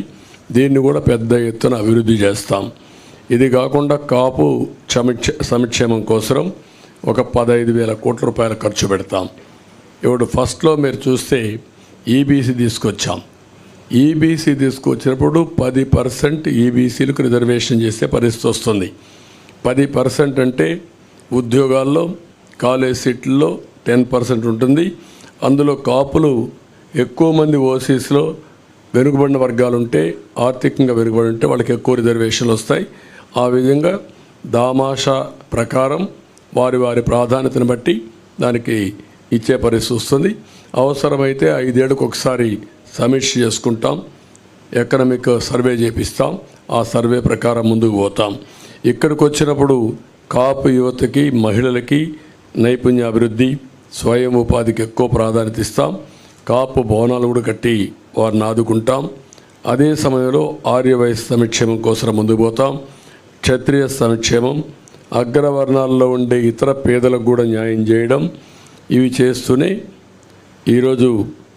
Speaker 2: దీన్ని కూడా పెద్ద ఎత్తున అభివృద్ధి చేస్తాం. ఇది కాకుండా కాపు సంక్షేమం కోసం ఒక 15,000 కోట్ల రూపాయలు ఖర్చు పెడతాం. ఇప్పుడు ఫస్ట్లో మీరు చూస్తే ఈబీసీ తీసుకొచ్చాం. ఈబీసీ తీసుకొచ్చినప్పుడు 10% ఈబీసీలకు రిజర్వేషన్ చేసే పరిస్థితి వస్తుంది. 10% అంటే ఉద్యోగాల్లో, కాలేజ్ సీట్లలో 10% ఉంటుంది. అందులో కాపులు ఎక్కువ మంది ఓసీస్లో వెనుకబడిన వర్గాలు ఉంటే, ఆర్థికంగా వెనుకబడి ఉంటే వాళ్ళకి ఎక్కువ రిజర్వేషన్లు వస్తాయి. ఆ విధంగా దామాషా ప్రకారం వారి వారి ప్రాధాన్యతను బట్టి దానికి ఇచ్చే పరిస్థితి వస్తుంది. అవసరమైతే 5 ఏళ్ళకు ఒకసారి సమీక్ష చేసుకుంటాం, ఎకనామిక్ సర్వే చేపిస్తాం. ఆ సర్వే ప్రకారం ముందుకు పోతాం. ఇక్కడికి వచ్చినప్పుడు కాపు యువతకి, మహిళలకి నైపుణ్యాభివృద్ధి, స్వయం ఉపాధికి ఎక్కువ ప్రాధాన్యత ఇస్తాం. కాపు భవనాలు కూడా కట్టి వారిని ఆదుకుంటాం. అదే సమయంలో ఆర్యవైశ్య సంక్షేమం కోసం ముందుకు పోతాం. క్షత్రియ సంక్షేమం, అగ్రవర్ణాల్లో ఉండే ఇతర పేదలకు కూడా న్యాయం చేయడం, ఇవి చేస్తూనే ఈరోజు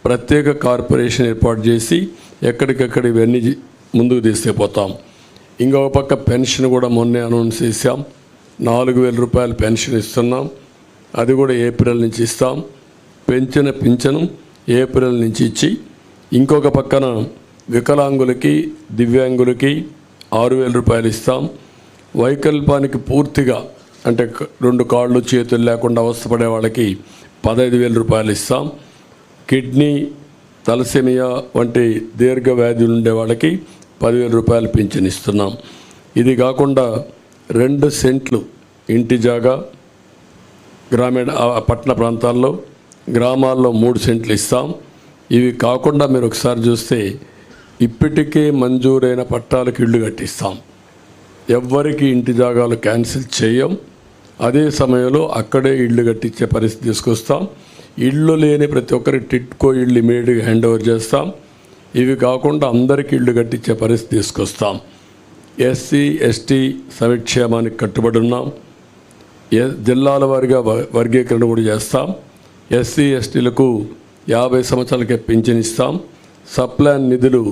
Speaker 2: ప్రత్యేక కార్పొరేషన్ ఏర్పాటు చేసి ఎక్కడికెక్కడ ఇవన్నీ ముందుకు తీసుకుపోతాం. ఇంకొక పక్క పెన్షన్ కూడా మొన్నే అనౌన్స్ చేశాం. 4,000 రూపాయలు పెన్షన్ ఇస్తున్నాం. అది కూడా ఏప్రిల్ నుంచి ఇస్తాం. పెంచిన పింఛను ఏప్రిల్ నుంచి ఇచ్చి, ఇంకొక పక్కన వికలాంగులకి, దివ్యాంగులకి 6,000 రూపాయలు ఇస్తాం. వైకల్పానికి పూర్తిగా అంటే 2 కాళ్ళు చేతులు లేకుండా అవస్థపడే వాళ్ళకి 15,000 రూపాయలు ఇస్తాం. కిడ్నీ, తలసేమియా వంటి దీర్ఘ వ్యాధులు ఉండే వాళ్ళకి 10,000 రూపాయలు పింఛన్ ఇస్తున్నాం. ఇది కాకుండా 2 సెంట్లు ఇంటి జాగా గ్రామీణ పట్టణ ప్రాంతాల్లో, గ్రామాల్లో 3 సెంట్లు ఇస్తాం. ఇవి కాకుండా మీరు ఒకసారి చూస్తే ఇప్పటికే మంజూరైన పట్టాలకు ఇళ్ళు కట్టిస్తాం. ఎవ్వరికి ఇంటి జాగాలు క్యాన్సిల్ చేయం. అదే సమయంలో అక్కడే ఇళ్ళు కట్టించే పరిస్థితి తీసుకొస్తాం. ఇళ్ళు లేని ప్రతి ఒక్కరికి టిట్కో ఇళ్ళు ఇమీడియట్గా హ్యాండ్ ఓవర్ చేస్తాం. ఇవి కాకుండా అందరికీ ఇళ్ళు కట్టించే పరిస్థితి తీసుకొస్తాం. ఎస్సీ ఎస్టీ సంక్షేమానికి కట్టుబడి ఉన్నాం. జిల్లాల వారీగా వర్గీకరణ కూడా చేస్తాం. ఎస్సీ ఎస్టీలకు 50 సంవత్సరాలకే పింఛన్ ఇస్తాం. సప్లాన్ నిధులు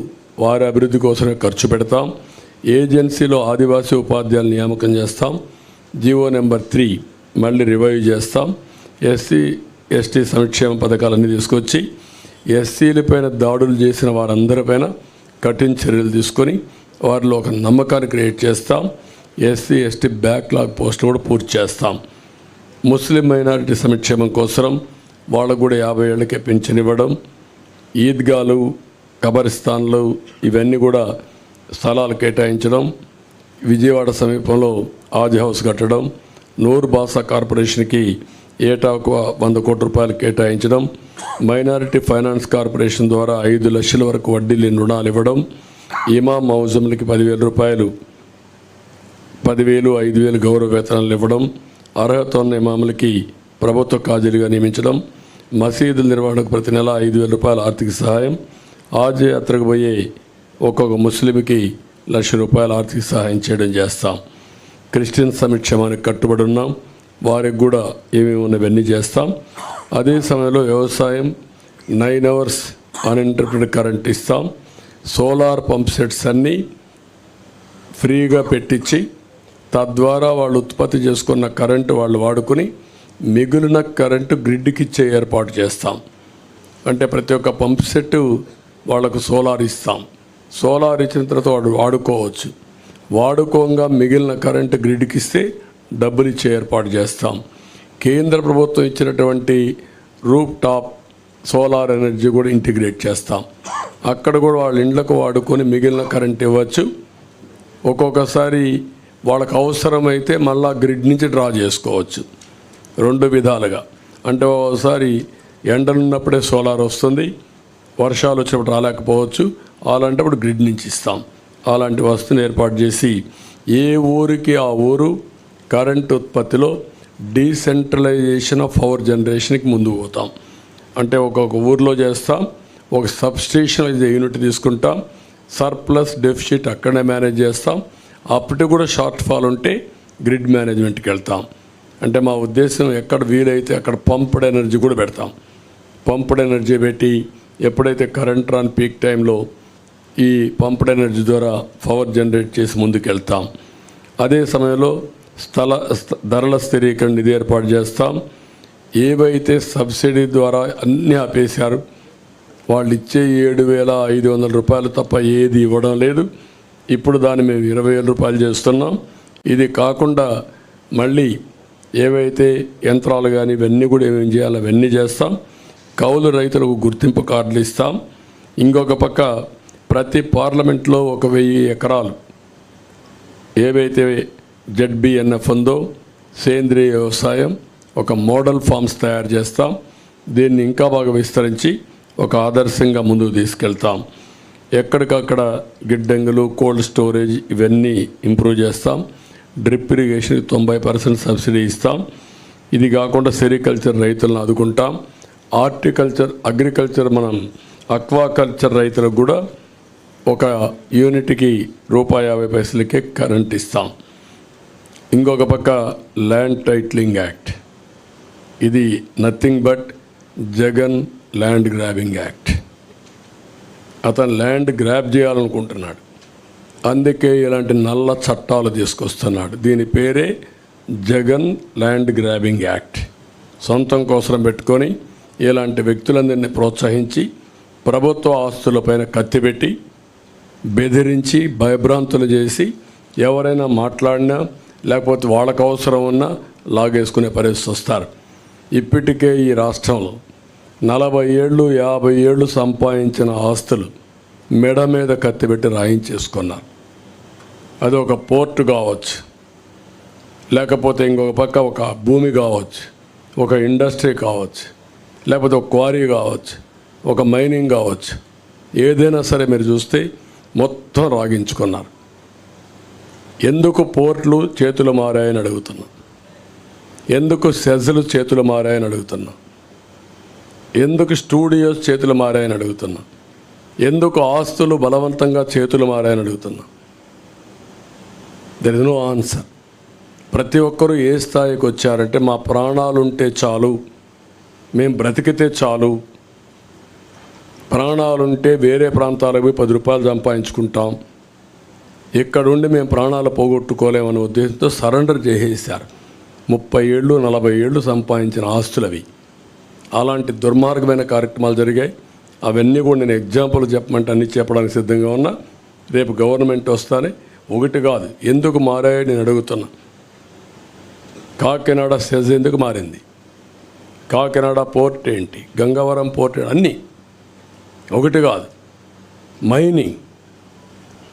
Speaker 2: వారి అభివృద్ధి కోసమే ఖర్చు పెడతాం. ఏజెన్సీలో ఆదివాసీ ఉపాధ్యాయులు నియామకం చేస్తాం. జీవో నెంబర్ 3 మళ్ళీ రివైవ్ చేస్తాం. ఎస్సీ ఎస్టీ సంక్షేమ పథకాలన్నీ తీసుకొచ్చి ఎస్సీలపైన దాడులు చేసిన వారందరిపైన కఠిన చర్యలు తీసుకొని వారిలో ఒక నమ్మకాన్ని క్రియేట్ చేస్తాం. ఎస్సీ ఎస్టీ బ్యాక్లాగ్ పోస్టులు కూడా పూర్తి చేస్తాం. ముస్లిం మైనారిటీ సంక్షేమం కోసం వాళ్ళకు కూడా 50 ఏళ్ళకే పింఛన్ ఇవ్వడం, ఈద్గాలు, కబరిస్తాన్లు ఇవన్నీ కూడా స్థలాలు కేటాయించడం, విజయవాడ సమీపంలో ఆది హౌస్ కట్టడం, నూర్ బాసా కార్పొరేషన్కి ఏటా 100 కోట్ల రూపాయలు కేటాయించడం, మైనారిటీ ఫైనాన్స్ కార్పొరేషన్ ద్వారా 5 లక్షల వరకు వడ్డీ లేని రుణాలు ఇవ్వడం, ఇమాం మౌజంలకి 10,000 రూపాయలు, 10,000 5,000 గౌరవ వేతనాలు ఇవ్వడం, అర్హత ఉన్న ఇమాములకి ప్రభుత్వ కాజీలుగా నియమించడం, మసీదుల నిర్వహణకు ప్రతి నెల 5,000 రూపాయల ఆర్థిక సహాయం, ఆజ్ యాత్రకు పోయే ఒక్కొక్క ముస్లింకి 1,00,000 రూపాయల ఆర్థిక సహాయం చేయడం చేస్తాం. క్రిస్టియన్ సంక్షేమానికి కట్టుబడి ఉన్నాం. వారికి కూడా ఏమేమి ఉన్నవన్నీ చేస్తాం. అదే సమయంలో వ్యవసాయం 9 hours అన్ఇంటరప్టెడ్ కరెంట్ ఇస్తాం. సోలార్ పంప్ సెట్స్ అన్నీ ఫ్రీగా పెట్టించి తద్వారా వాళ్ళు ఉత్పత్తి చేసుకున్న కరెంటు వాళ్ళు వాడుకుని మిగిలిన కరెంటు గ్రిడ్కి ఇచ్చే ఏర్పాటు చేస్తాం. అంటే ప్రతి ఒక్క పంప్ సెట్ వాళ్ళకు సోలార్ ఇస్తాం. సోలార్ ఇచ్చిన తర్వాత వాడు వాడుకోవచ్చు. వాడుకోగా మిగిలిన కరెంటు గ్రిడ్కి ఇస్తే డబ్బులు ఇచ్చే ఏర్పాటు చేస్తాం. కేంద్ర ప్రభుత్వం ఇచ్చినటువంటి రూఫ్ టాప్ సోలార్ ఎనర్జీ కూడా ఇంటిగ్రేట్ చేస్తాం. అక్కడ కూడా వాళ్ళ ఇండ్లకు వాడుకొని మిగిలిన కరెంట్ ఇవ్వచ్చు. ఒక్కొక్కసారి వాళ్ళకు అవసరమైతే మళ్ళా గ్రిడ్ నుంచి డ్రా చేసుకోవచ్చు. 2 విధాలుగా. అంటే ఒకసారి ఎండలున్నప్పుడే సోలార్ వస్తుంది, వర్షాలు వచ్చినప్పుడు రాలేకపోవచ్చు. అలాంటప్పుడు గ్రిడ్ నుంచి ఇస్తాం. అలాంటి వస్తువుని ఏర్పాటు చేసి ఏ ఊరికి ఆ ఊరు కరెంట్ ఉత్పత్తిలో డీసెంట్రలైజేషన్ ఆఫ్ పవర్ జనరేషన్కి ముందుకు పోతాం. అంటే ఒక్కొక్క ఊర్లో చేస్తాం. ఒక సబ్స్టేషన్ యూనిట్ తీసుకుంటాం. సర్ప్లస్ డెఫిసిట్ అక్కడనే మేనేజ్ చేస్తాం. అప్పటికి కూడా షార్ట్ ఫాల్ ఉంటే గ్రిడ్ మేనేజ్మెంట్కి వెళ్తాం. అంటే మా ఉద్దేశం ఎక్కడ వీలైతే అక్కడ పంప్డ్ ఎనర్జీ కూడా పెడతాం. పంప్డ్ ఎనర్జీ పెట్టి ఎప్పుడైతే కరెంట్ రాని పీక్ టైంలో ఈ పంప్డ్ ఎనర్జీ ద్వారా పవర్ జనరేట్ చేసి ముందుకెళ్తాం. అదే సమయంలో ధరల స్థిరీకరణ నిధి ఏర్పాటు చేస్తాం. ఏవైతే సబ్సిడీ ద్వారా అన్నీ ఆపేశారు, వాళ్ళు ఇచ్చే 7,500 రూపాయలు తప్ప ఏది ఇవ్వడం లేదు. ఇప్పుడు దాన్ని మేము 20,000 రూపాయలు చేస్తున్నాం. ఇది కాకుండా మళ్ళీ ఏవైతే యంత్రాలు కానీ ఇవన్నీ కూడా ఏమేమి చేయాలో అవన్నీ చేస్తాం. కౌలు రైతులకు గుర్తింపు కార్డులు ఇస్తాం. ఇంకొక పక్క ప్రతి పార్లమెంట్లో 1,000 ఎకరాలు ఏవైతే ZBNF ఉందో సేంద్రియ వ్యవసాయం ఒక మోడల్ ఫార్మ్స్ తయారు చేస్తాం. దీన్ని ఇంకా బాగా విస్తరించి ఒక ఆదర్శంగా ముందుకు తీసుకెళ్తాం. ఎక్కడికక్కడ గిడ్డంగులు, కోల్డ్ స్టోరేజ్ ఇవన్నీ ఇంప్రూవ్ చేస్తాం. డ్రిప్ ఇరిగేషన్కి 90% సబ్సిడీ ఇస్తాం. ఇది కాకుండా సెరికల్చర్ రైతులను ఆదుకుంటాం. అగ్రికల్చర్ మనం అక్వాకల్చర్ రైతులకు కూడా ఒక యూనిట్కి ₹50 కరెంట్ ఇస్తాం. ఇంకొక పక్క ల్యాండ్ టైటిలింగ్ యాక్ట్, ఇది nothing but Jagan land grabbing act. అతను ల్యాండ్ గ్రాబ్ చేయాలనుకుంటున్నాడు, అందుకే ఇలాంటి నల్ల చట్టాలు తీసుకొస్తున్నాడు. దీని పేరే జగన్ ల్యాండ్ గ్రాబింగ్ యాక్ట్. సొంతం కోసం పెట్టుకొని ఇలాంటి వ్యక్తులందరినీ ప్రోత్సహించి ప్రభుత్వ ఆస్తులపైన కత్తిపెట్టి బెదిరించి భయభ్రాంతులు చేసి ఎవరైనా మాట్లాడినా లేకపోతే వాళ్ళకు అవసరం ఉన్నా లాగేసుకునే పరిస్థితి వస్తారు. ఇప్పటికే ఈ రాష్ట్రంలో 40 ఏళ్ళు 50 ఏళ్ళు సంపాదించిన ఆస్తులు మెడ మీద కత్తిపెట్టి రాయించేసుకున్నారు. అది ఒక పోర్టు కావచ్చు, లేకపోతే ఇంకొక పక్క ఒక భూమి కావచ్చు, ఒక ఇండస్ట్రీ కావచ్చు, లేకపోతే ఒక క్వారీ కావచ్చు, ఒక మైనింగ్ కావచ్చు. ఏదైనా సరే మీరు చూస్తే మొత్తం రాగించుకున్నారు. ఎందుకు పోర్ట్లు చేతులు మారాయని అడుగుతున్నా, ఎందుకు సెజ్లు చేతులు మారాయని అడుగుతున్నా, ఎందుకు స్టూడియోస్ చేతులు మారాయని అడుగుతున్నా, ఎందుకు ఆస్తులు బలవంతంగా చేతులు మారాయని అడుగుతున్నా. There is no answer. ప్రతి ఒక్కరూ ఏ స్థాయికి వచ్చారంటే మా ప్రాణాలు ఉంటే చాలు, మేము బ్రతికితే చాలు, ప్రాణాలుంటే వేరే ప్రాంతాలకు పోయి 10 రూపాయలు సంపాదించుకుంటాం, ఇక్కడుండి మేము ప్రాణాలు పోగొట్టుకోలేమనే ఉద్దేశంతో సరెండర్ చేసేసారు. 30 ఏళ్ళు 40 ఏళ్ళు సంపాదించిన ఆస్తులవి. అలాంటి దుర్మార్గమైన కార్యక్రమాలు జరిగాయి. అవన్నీ కూడా నేను ఎగ్జాంపుల్ చెప్పమంటే అన్నీ చెప్పడానికి సిద్ధంగా ఉన్నా. రేపు గవర్నమెంట్ వస్తానే ఒకటి కాదు ఎందుకు మారాయో నేను అడుగుతున్నా. కాకినాడ సెజ్ ఎందుకు మారింది, కాకినాడ పోర్ట్ ఏంటి, గంగవరం పోర్ట్ అన్నీ ఒకటి కాదు. మైనింగ్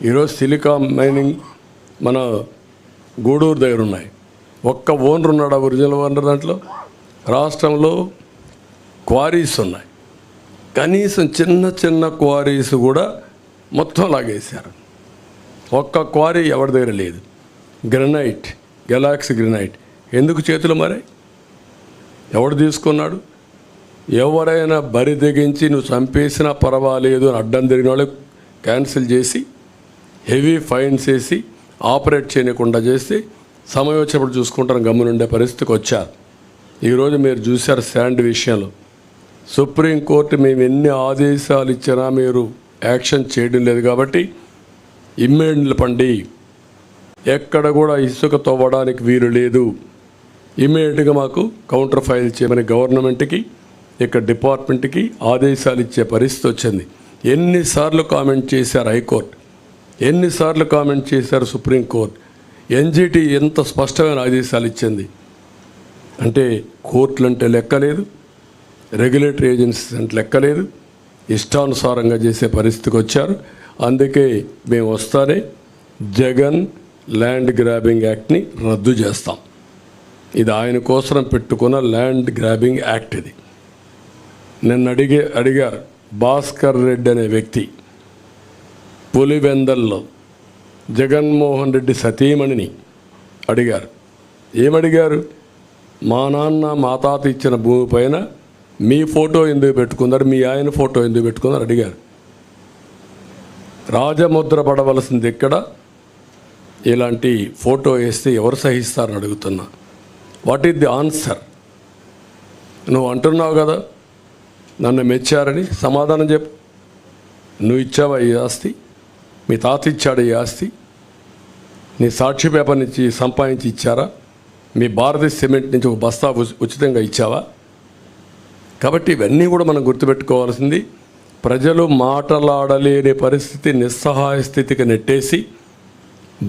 Speaker 2: ఈరోజు సిలికాన్ మైనింగ్ మన గూడూరు దగ్గర ఉన్నాయి. ఒక్క ఓనర్ ఉన్నాడు, ఒరిజినల్ ఓనర్. దాంట్లో రాష్ట్రంలో క్వారీస్ ఉన్నాయి, కనీసం చిన్న చిన్న క్వారీస్ కూడా మొత్తం లాగేశారు. ఒక్క క్వారీ ఎవరి దగ్గర లేదు. గ్రనైట్, గెలాక్సీ గ్రనైట్ ఎందుకు చేతులు మారాయి, ఎవడు తీసుకున్నాడు? ఎవరైనా బరి తెగించి నువ్వు చంపేసినా పర్వాలేదు అని అడ్డం తిరిగిన వాళ్ళు క్యాన్సిల్ చేసి హెవీ ఫైన్స్ వేసి ఆపరేట్ చేయకుండా చేసి సమయం వచ్చినప్పుడు చూసుకుంటాను గమ్మునుండే పరిస్థితికి వచ్చారు. ఈరోజు మీరు చూశారు శాండ్ విషయంలో సుప్రీంకోర్టు మేము ఎన్ని ఆదేశాలు ఇచ్చినా మీరు యాక్షన్ చేయడం లేదు కాబట్టి ఇమ్మీడియట్ నిలపండి, ఎక్కడ కూడా ఇసుక తవ్వడానికి వీలు లేదు, ఇమ్మీడియట్గా మాకు కౌంటర్ ఫైల్ చేయమని గవర్నమెంట్కి ఇక్కడ డిపార్ట్మెంట్కి ఆదేశాలు ఇచ్చే పరిస్థితి వచ్చింది. ఎన్నిసార్లు కామెంట్ చేశారు హైకోర్టు, ఎన్నిసార్లు కామెంట్ చేశారు సుప్రీంకోర్టు, ఎన్జిటి ఎంత స్పష్టమైన ఆదేశాలు ఇచ్చింది అంటే కోర్టులు అంటే లెక్కలేదు, రెగ్యులేటరీ ఏజెన్సీస్ అంటే లెక్కలేదు, ఇష్టానుసారంగా చేసే పరిస్థితికి వచ్చారు. అందుకే మేము వస్తానే జగన్ ల్యాండ్ గ్రాబింగ్ యాక్ట్ని రద్దు చేస్తాం. ఇది ఆయన కోసం పెట్టుకున్న ల్యాండ్ గ్రాబింగ్ యాక్ట్. ఇది నన్ను అడిగారు భాస్కర్ రెడ్డి అనే వ్యక్తి పులివెందల్లో జగన్మోహన్ రెడ్డి సతీమణిని అడిగారు. ఏమడిగారు? మా నాన్న మా తాత ఇచ్చిన భూమి పైన మీ ఫోటో ఎందుకు పెట్టుకున్నారు, మీ ఆయన ఫోటో ఎందుకు పెట్టుకున్నారు అడిగారు. రాజముద్ర పడవలసింది ఎక్కడ? ఇలాంటి ఫోటో వేస్తే ఎవరు సహిస్తారని అడుగుతున్నా. What is the answer? నువ్వు అంటున్నావు కదా నన్ను మెచ్చారని, సమాధానం చెప్పు. నువ్వు ఇచ్చావా ఈ ఆస్తి? మీ తాత ఇచ్చాడు ఈ ఆస్తి? నీ సాక్షి పేపర్ నుంచి సంపాదించి ఇచ్చారా? మీ భారతీయ సిమెంట్ నుంచి ఒక బస్తా ఉచితంగా ఇచ్చావా? కాబట్టి ఇవన్నీ కూడా మనం గుర్తుపెట్టుకోవాల్సింది. ప్రజలు మాటలాడలేని పరిస్థితి, నిస్సహాయ స్థితికి నెట్టేసి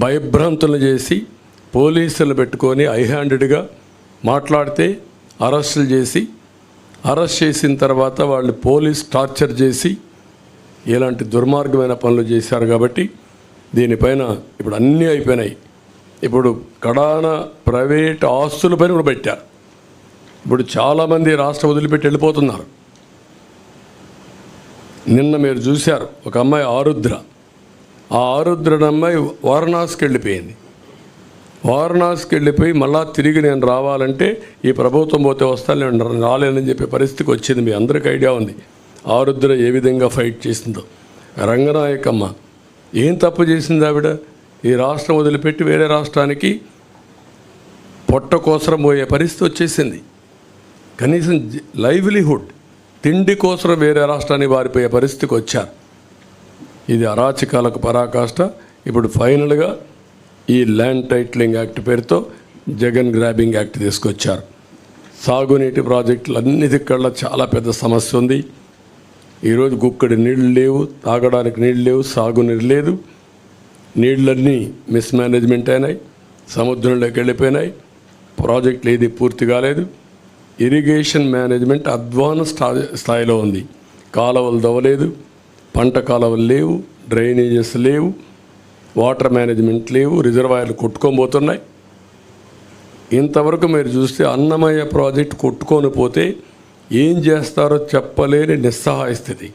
Speaker 2: భయభ్రాంతులు చేసి పోలీసులు పెట్టుకొని ఐహ్యాండెడ్గా మాట్లాడితే అరెస్టులు చేసి, అరెస్ట్ చేసిన తర్వాత వాళ్ళు పోలీస్ టార్చర్ చేసి ఇలాంటి దుర్మార్గమైన పనులు చేశారు. కాబట్టి దీనిపైన ఇప్పుడు అన్నీ అయిపోయినాయి. ఇప్పుడు కడాన ప్రైవేట్ ఆస్తులపైన కూడా పెట్టారు. ఇప్పుడు చాలామంది రాష్ట్రం వదిలిపెట్టి వెళ్ళిపోతున్నారు. నిన్న మీరు చూశారు ఒక అమ్మాయి ఆరుద్ర, ఆ ఆరుద్ర అమ్మాయి వారణాసికి వెళ్ళిపోయింది. వారణాసికి వెళ్ళిపోయి మళ్ళా తిరిగి నేను రావాలంటే ఈ ప్రభుత్వం పోతే వస్తాను, నేను రాలేనని చెప్పే పరిస్థితికి వచ్చింది. మీ అందరికీ ఐడియా ఉంది ఆరుద్ర ఏ విధంగా ఫైట్ చేసిందో. రంగనాయకమ్మ ఏం తప్పు చేసింది ఆవిడ? ఈ రాష్ట్రం వదిలిపెట్టి వేరే రాష్ట్రానికి పొట్ట కోసరం పోయే పరిస్థితి వచ్చేసింది. కనీసం లైవ్లీహుడ్, తిండి కోసం వేరే రాష్ట్రానికి వారిపోయే పరిస్థితికి వచ్చారు. ఇది అరాచకాలకు పరాకాష్ట. ఇప్పుడు ఫైనల్గా ఈ ల్యాండ్ టైటిలింగ్ యాక్ట్ పేరుతో జగన్ గ్రాబింగ్ యాక్ట్ తీసుకొచ్చారు. సాగునీటి ప్రాజెక్టులు అన్నిటికల్లా చాలా పెద్ద సమస్య ఉంది. ఈరోజు గుక్కడి నీళ్ళు లేవు, తాగడానికి నీళ్ళు లేవు, సాగునీరు లేదు. నీళ్ళన్నీ మిస్మేనేజ్మెంట్ అయినాయి, సముద్రంలోకి వెళ్ళిపోయినాయి, ప్రాజెక్టులు ఏది పూర్తి కాలేదు. ఇరిగేషన్ మేనేజ్మెంట్ అడ్వాన్స్ స్థాయిలో ఉంది. కాలువలు దవ్వలేదు, పంట కాలువలు లేవు, డ్రైనేజెస్ లేవు, వాటర్ మేనేజ్మెంట్ లేవు, రిజర్వాయర్లు కొట్టుకోబోతున్నాయి. ఇంతవరకు మీరు చూస్తే అన్నమయ్య ప్రాజెక్ట్ కొట్టుకొని పోతే ఏం చేస్తారో చెప్పలేని నిస్సహాయ స్థితి.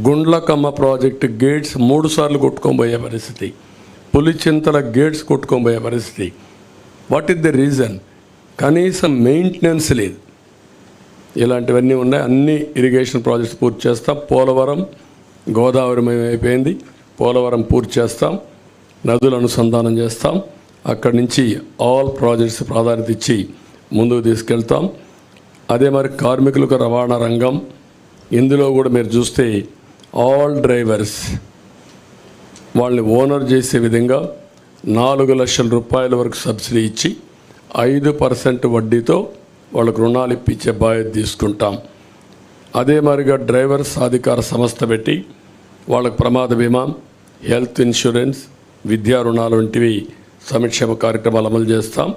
Speaker 2: గుండ్లకమ్మ ప్రాజెక్టు గేట్స్ 3 సార్లు కొట్టుకొని పోయే పరిస్థితి, పులిచింతల గేట్స్ కొట్టుకొని పోయే పరిస్థితి. What is the reason? కనీసం మెయింటెనెన్స్ లేదు. ఇలాంటివన్నీ ఉన్నాయి. అన్ని ఇరిగేషన్ ప్రాజెక్ట్స్ పూర్తి చేస్తాం. పోలవరం గోదావరి అయిపోయింది, పోలవరం పూర్తి చేస్తాం, నదుల అనుసంధానం చేస్తాం. అక్కడి నుంచి ఆల్ ప్రాజెక్ట్స్ ప్రాధాన్యత ఇచ్చి ముందుకు తీసుకెళ్తాం. అదే మరి కార్మికులకు రవాణా రంగం, ఇందులో కూడా మీరు చూస్తే ఆల్ డ్రైవర్స్ వాళ్ళని ఓనర్ చేసే విధంగా 4 లక్షల రూపాయల వరకు సబ్సిడీ ఇచ్చి 5% వడ్డీతో వాళ్ళకు రుణాలు ఇప్పించే బాధ్యత తీసుకుంటాం. అదే మరిగా డ్రైవర్స్ అధికార సంస్థ పెట్టి వాళ్ళకు ప్రమాద బీమా, హెల్త్ ఇన్సూరెన్స్, విద్యా రుణాలు వంటివి సంక్షేమ కార్యక్రమాలు అమలు చేస్తాం.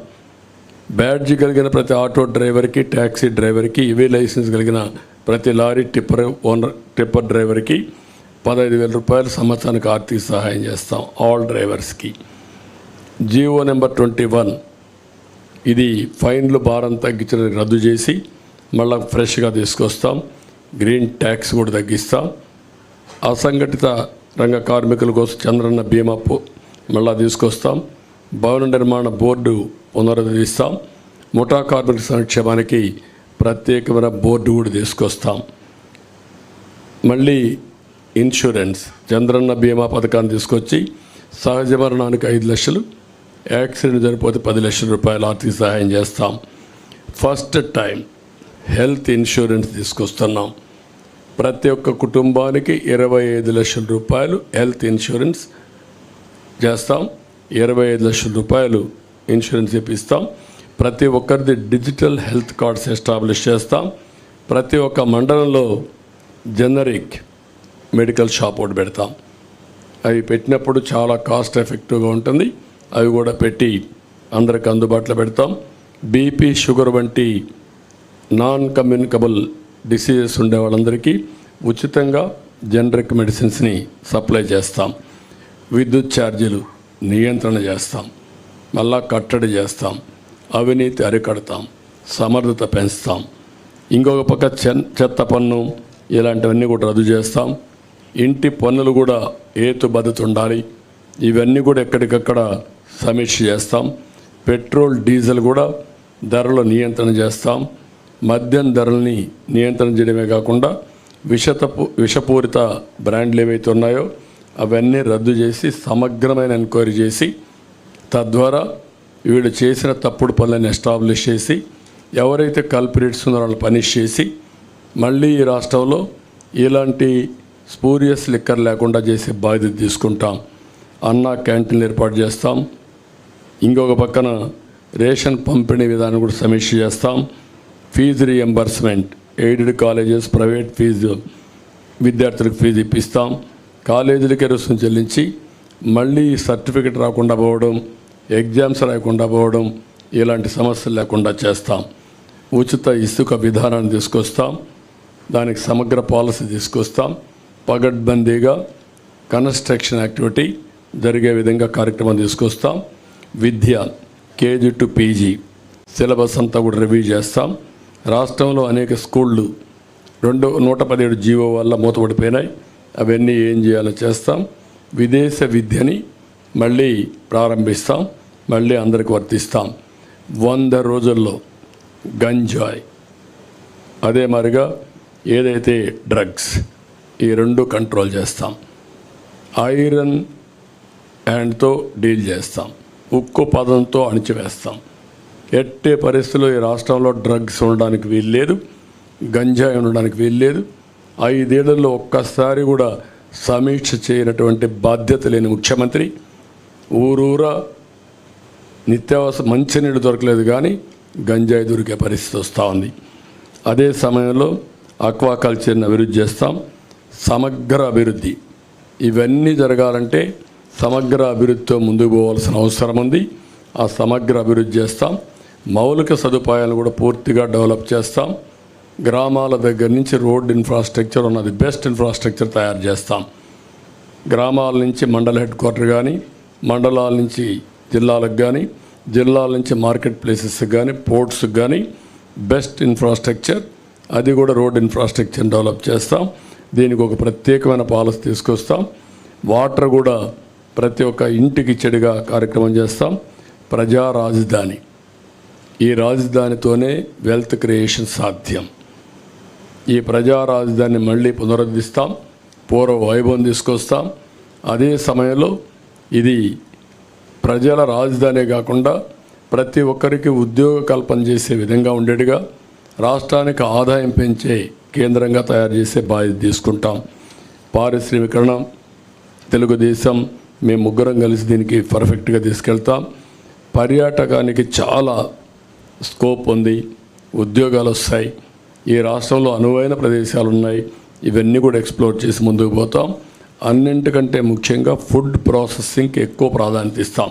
Speaker 2: బ్యాడ్జి కలిగిన ప్రతి ఆటో డ్రైవర్కి, ట్యాక్సీ డ్రైవర్కి, ఇవే లైసెన్స్ కలిగిన ప్రతి లారీ టిప్పర్ డ్రైవర్కి 15,000 రూపాయలు సంవత్సరానికి ఆర్థిక సహాయం చేస్తాం ఆల్ డ్రైవర్స్కి. జీవో నెంబర్ 21 ఇది ఫైన్లు భారం తగ్గించిన రద్దు చేసి మళ్ళీ ఫ్రెష్గా తీసుకొస్తాం. గ్రీన్ ట్యాక్స్ కూడా తగ్గిస్తాం. అసంఘటిత రంగ కార్మికుల కోసం చంద్రన్న బీమా మళ్ళా తీసుకొస్తాం. భవన నిర్మాణ బోర్డు పునరుద్ధరిస్తాం. ముఠా కార్మికుల సంక్షేమానికి ప్రత్యేకమైన బోర్డు కూడా తీసుకొస్తాం. మళ్ళీ ఇన్సూరెన్స్ చంద్రన్న బీమా పథకాన్ని తీసుకొచ్చి సహజ మరణానికి 5 లక్షలు, యాక్సిడెంట్ జరిగిపోతే 10 లక్షల రూపాయలు ఆర్థిక సహాయం చేస్తాం. ఫస్ట్ టైం హెల్త్ ఇన్సూరెన్స్ తీసుకొస్తున్నాం. ప్రతి ఒక్క కుటుంబానికి 25 లక్షల రూపాయలు హెల్త్ ఇన్సూరెన్స్ చేస్తాం. 25 లక్షల రూపాయలు ఇన్సూరెన్స్ ఇప్పిస్తాం. ప్రతి ఒక్కరిది డిజిటల్ హెల్త్ కార్డ్స్ ఎస్టాబ్లిష్ చేస్తాం. ప్రతి ఒక్క మండలంలో జనరిక్ మెడికల్ షాప్ ఒకటి పెడతాం. అవి పెట్టినప్పుడు చాలా కాస్ట్ ఎఫెక్టివ్గా ఉంటుంది. అవి కూడా పెట్టి అందరికి అందుబాటులో పెడతాం. బీపీ, షుగర్ వంటి నాన్ కమ్యూనికబుల్ డిసీజెస్ ఉండే వాళ్ళందరికీ ఉచితంగా జనరిక్ మెడిసిన్స్ని సప్లై చేస్తాం. విద్యుత్ ఛార్జీలు నియంత్రణ చేస్తాం. మళ్ళా కట్టడి చేస్తాం. అవినీతి అరికడతాం. సమర్థత పెంచుతాం. ఇంకొక పక్క చెత్త పన్ను ఇలాంటివన్నీ కూడా రద్దు చేస్తాం. ఇంటి పన్నులు కూడా హేతుబద్ధత ఉండాలి. ఇవన్నీ కూడా ఎక్కడికక్కడ సమీక్ష చేస్తాం. పెట్రోల్, డీజిల్ కూడా ధరల నియంత్రణ చేస్తాం. మద్యం ధరల్ని నియంత్రణ చేయడమే కాకుండా విషపూరిత బ్రాండ్లు ఏవైతే ఉన్నాయో అవన్నీ రద్దు చేసి సమగ్రమైన ఎంక్వైరీ చేసి తద్వారా వీళ్ళు చేసిన తప్పుడు పనులను ఎస్టాబ్లిష్ చేసి ఎవరైతే కల్పరేట్స్ ఉన్నారో వాళ్ళని పనిష్ చేసి మళ్ళీ ఈ రాష్ట్రంలో ఇలాంటి స్పూరియస్ లిక్కర్ లేకుండా చేసే బాధ్యత తీసుకుంటాం. అన్నా క్యాంటీన్లు ఏర్పాటు చేస్తాం. ఇంకొక పక్కన రేషన్ పంపిణీ విధానం కూడా సమీక్ష చేస్తాం. Fee reimbursement, aided colleges, private fee విద్యార్థులకు ఫీజు ఇప్పిస్తాం. కాలేజీలకే రుసుము చెల్లించి మళ్ళీ సర్టిఫికెట్ రాకుండా పోవడం, ఎగ్జామ్స్ రాకుండా పోవడం ఇలాంటి సమస్యలు లేకుండా చేస్తాం. ఉచిత ఇసుక విధానాన్ని తీసుకొస్తాం. దానికి సమగ్ర పాలసీ తీసుకొస్తాం. పగడ్బందీగా కన్స్ట్రక్షన్ యాక్టివిటీ జరిగే విధంగా కార్యక్రమం తీసుకొస్తాం. విద్య కేజీ టు పీజీ సిలబస్ అంతా కూడా రివ్యూ చేస్తాం. రాష్ట్రంలో అనేక స్కూళ్ళు 117 జీవో వల్ల మూతపడిపోయినాయి. అవన్నీ ఏం చేయాలో చేస్తాం. విదేశ విద్యని మళ్ళీ ప్రారంభిస్తాం. మళ్ళీ అందరికి వర్తిస్తాం. 100 రోజుల్లో గంజాయి, అదే మరిగా ఏదైతే డ్రగ్స్, ఈ రెండు కంట్రోల్ చేస్తాం. ఐరన్ హ్యాండ్తో డీల్ చేస్తాం. ఉక్కు పదంతో అణిచివేస్తాం. ఎట్టే పరిస్థితుల్లో ఈ రాష్ట్రంలో డ్రగ్స్ ఉండడానికి వీల్లేదు, గంజాయి ఉండడానికి వీల్లేదు. 5 ఏళ్లలో ఒక్కసారి కూడా సమీక్ష చేయనటువంటి బాధ్యత లేని ముఖ్యమంత్రి. ఊరూరా నిత్యావసర మంచినీళ్ళు దొరకలేదు కానీ గంజాయి దొరికే పరిస్థితి వస్తూ ఉంది. అదే సమయంలో ఆక్వాకల్చర్ని అభివృద్ధి చేస్తాం. సమగ్ర అభివృద్ధి, ఇవన్నీ జరగాలంటే సమగ్ర అభివృద్ధితో ముందుకు పోవాల్సిన అవసరం ఉంది. ఆ సమగ్ర అభివృద్ధి చేస్తాం. మౌలిక సదుపాయాలను కూడా పూర్తిగా డెవలప్ చేస్తాం. గ్రామాల దగ్గర నుంచి రోడ్ ఇన్ఫ్రాస్ట్రక్చర్ ఉన్నది బెస్ట్ ఇన్ఫ్రాస్ట్రక్చర్ తయారు చేస్తాం. గ్రామాల నుంచి మండల హెడ్ క్వార్టర్ కానీ, మండలాల నుంచి జిల్లాలకు కానీ, జిల్లాల నుంచి మార్కెట్ ప్లేసెస్కి కానీ, పోర్ట్స్కి కానీ బెస్ట్ ఇన్ఫ్రాస్ట్రక్చర్, అది కూడా రోడ్ ఇన్ఫ్రాస్ట్రక్చర్ డెవలప్ చేస్తాం. దీనికి ఒక ప్రత్యేకమైన పాలసీ తీసుకొస్తాం. వాటర్ కూడా ప్రతి ఒక్క ఇంటికి చెడుగా కార్యక్రమం చేస్తాం. ప్రజా రాజధాని, ఈ రాజధానితోనే వెల్త్ క్రియేషన్ సాధ్యం. ఈ ప్రజా రాజధానిని మళ్ళీ పునరుద్ధరిస్తాం. పూర్వ వైభవం తీసుకొస్తాం. అదే సమయంలో ఇది ప్రజల రాజధానే కాకుండా ప్రతి ఒక్కరికి ఉద్యోగ కల్పన చేసే విధంగా ఉండేట్టుగా రాష్ట్రానికి ఆదాయం పెంచే కేంద్రంగా తయారు చేసే బాధ్యత తీసుకుంటాం. పారిశ్రామికరణ, తెలుగుదేశం, మేము ముగ్గురం కలిసి దీనికి పర్ఫెక్ట్గా తీసుకెళ్తాం. పర్యాటకానికి చాలా స్కోప్ ఉంది. ఉద్యోగాలు వస్తాయి. ఈ రాష్ట్రంలో అనువైన ప్రదేశాలు ఉన్నాయి. ఇవన్నీ కూడా ఎక్స్ప్లోర్ చేసి ముందుకు పోతాం. అన్నింటికంటే ముఖ్యంగా ఫుడ్ ప్రాసెసింగ్కి ఎక్కువ ప్రాధాన్యత ఇస్తాం.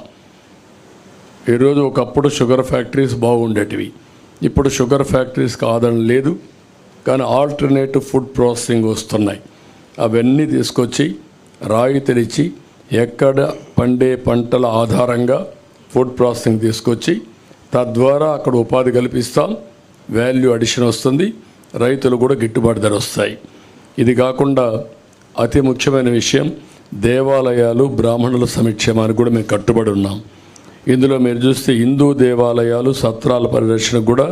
Speaker 2: ఈరోజు ఒకప్పుడు షుగర్ ఫ్యాక్టరీస్ బాగుండేటివి. ఇప్పుడు షుగర్ ఫ్యాక్టరీస్కి ఆదరణ లేదు. కానీ ఆల్టర్నేటివ్ ఫుడ్ ప్రాసెసింగ్ వస్తున్నాయి. అవన్నీ తీసుకొచ్చి రాయితీనిచ్చి ఎక్కడ పండే పంటల ఆధారంగా ఫుడ్ ప్రాసెసింగ్ తీసుకొచ్చి తద్వారా అక్కడ ఉపాధి కల్పిస్తాం. వాల్యూ అడిషన్ వస్తుంది. రైతులు కూడా గిట్టుబాటు ధర వస్తాయి. ఇది కాకుండా అతి ముఖ్యమైన విషయం దేవాలయాలు, బ్రాహ్మణుల సంక్షేమానికి కూడా మేము కట్టుబడి ఉన్నాం. ఇందులో మీరు చూస్తే హిందూ దేవాలయాలు, సత్రాల పరిరక్షణకు కూడా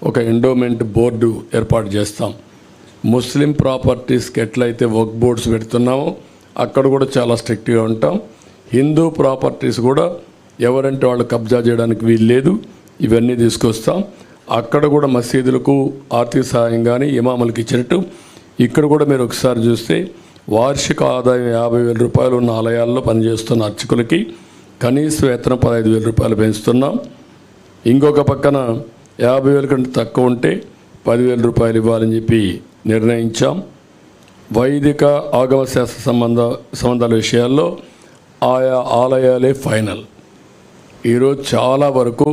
Speaker 2: ఒక ఎండోమెంట్ బోర్డు ఏర్పాటు చేస్తాం. ముస్లిం ప్రాపర్టీస్కి ఎట్లయితే వర్క్ బోర్డ్స్ పెడుతున్నామో అక్కడ కూడా చాలా స్ట్రిక్ట్గా ఉంటాం. హిందూ ప్రాపర్టీస్ కూడా ఎవరంటే వాళ్ళు కబ్జా చేయడానికి వీలు లేదు. ఇవన్నీ తీసుకొస్తాం. అక్కడ కూడా మసీదులకు ఆర్థిక సహాయం కానీ ఇమాములకు ఇచ్చినట్టు ఇక్కడ కూడా మీరు ఒకసారి చూస్తే వార్షిక ఆదాయం 50,000 రూపాయలు ఉన్న ఆలయాల్లో పనిచేస్తున్న అర్చకులకి కనీస వేతనం 15,000 రూపాయలు పెంచుతున్నాం. ఇంకొక పక్కన 50,000 కంటే తక్కువ ఉంటే 10,000 రూపాయలు ఇవ్వాలని చెప్పి నిర్ణయించాం. వైదిక ఆగమ శాస్త్ర సంబంధాల విషయాల్లో ఆయా ఆలయాలే ఫైనల్. ఈరోజు చాలా వరకు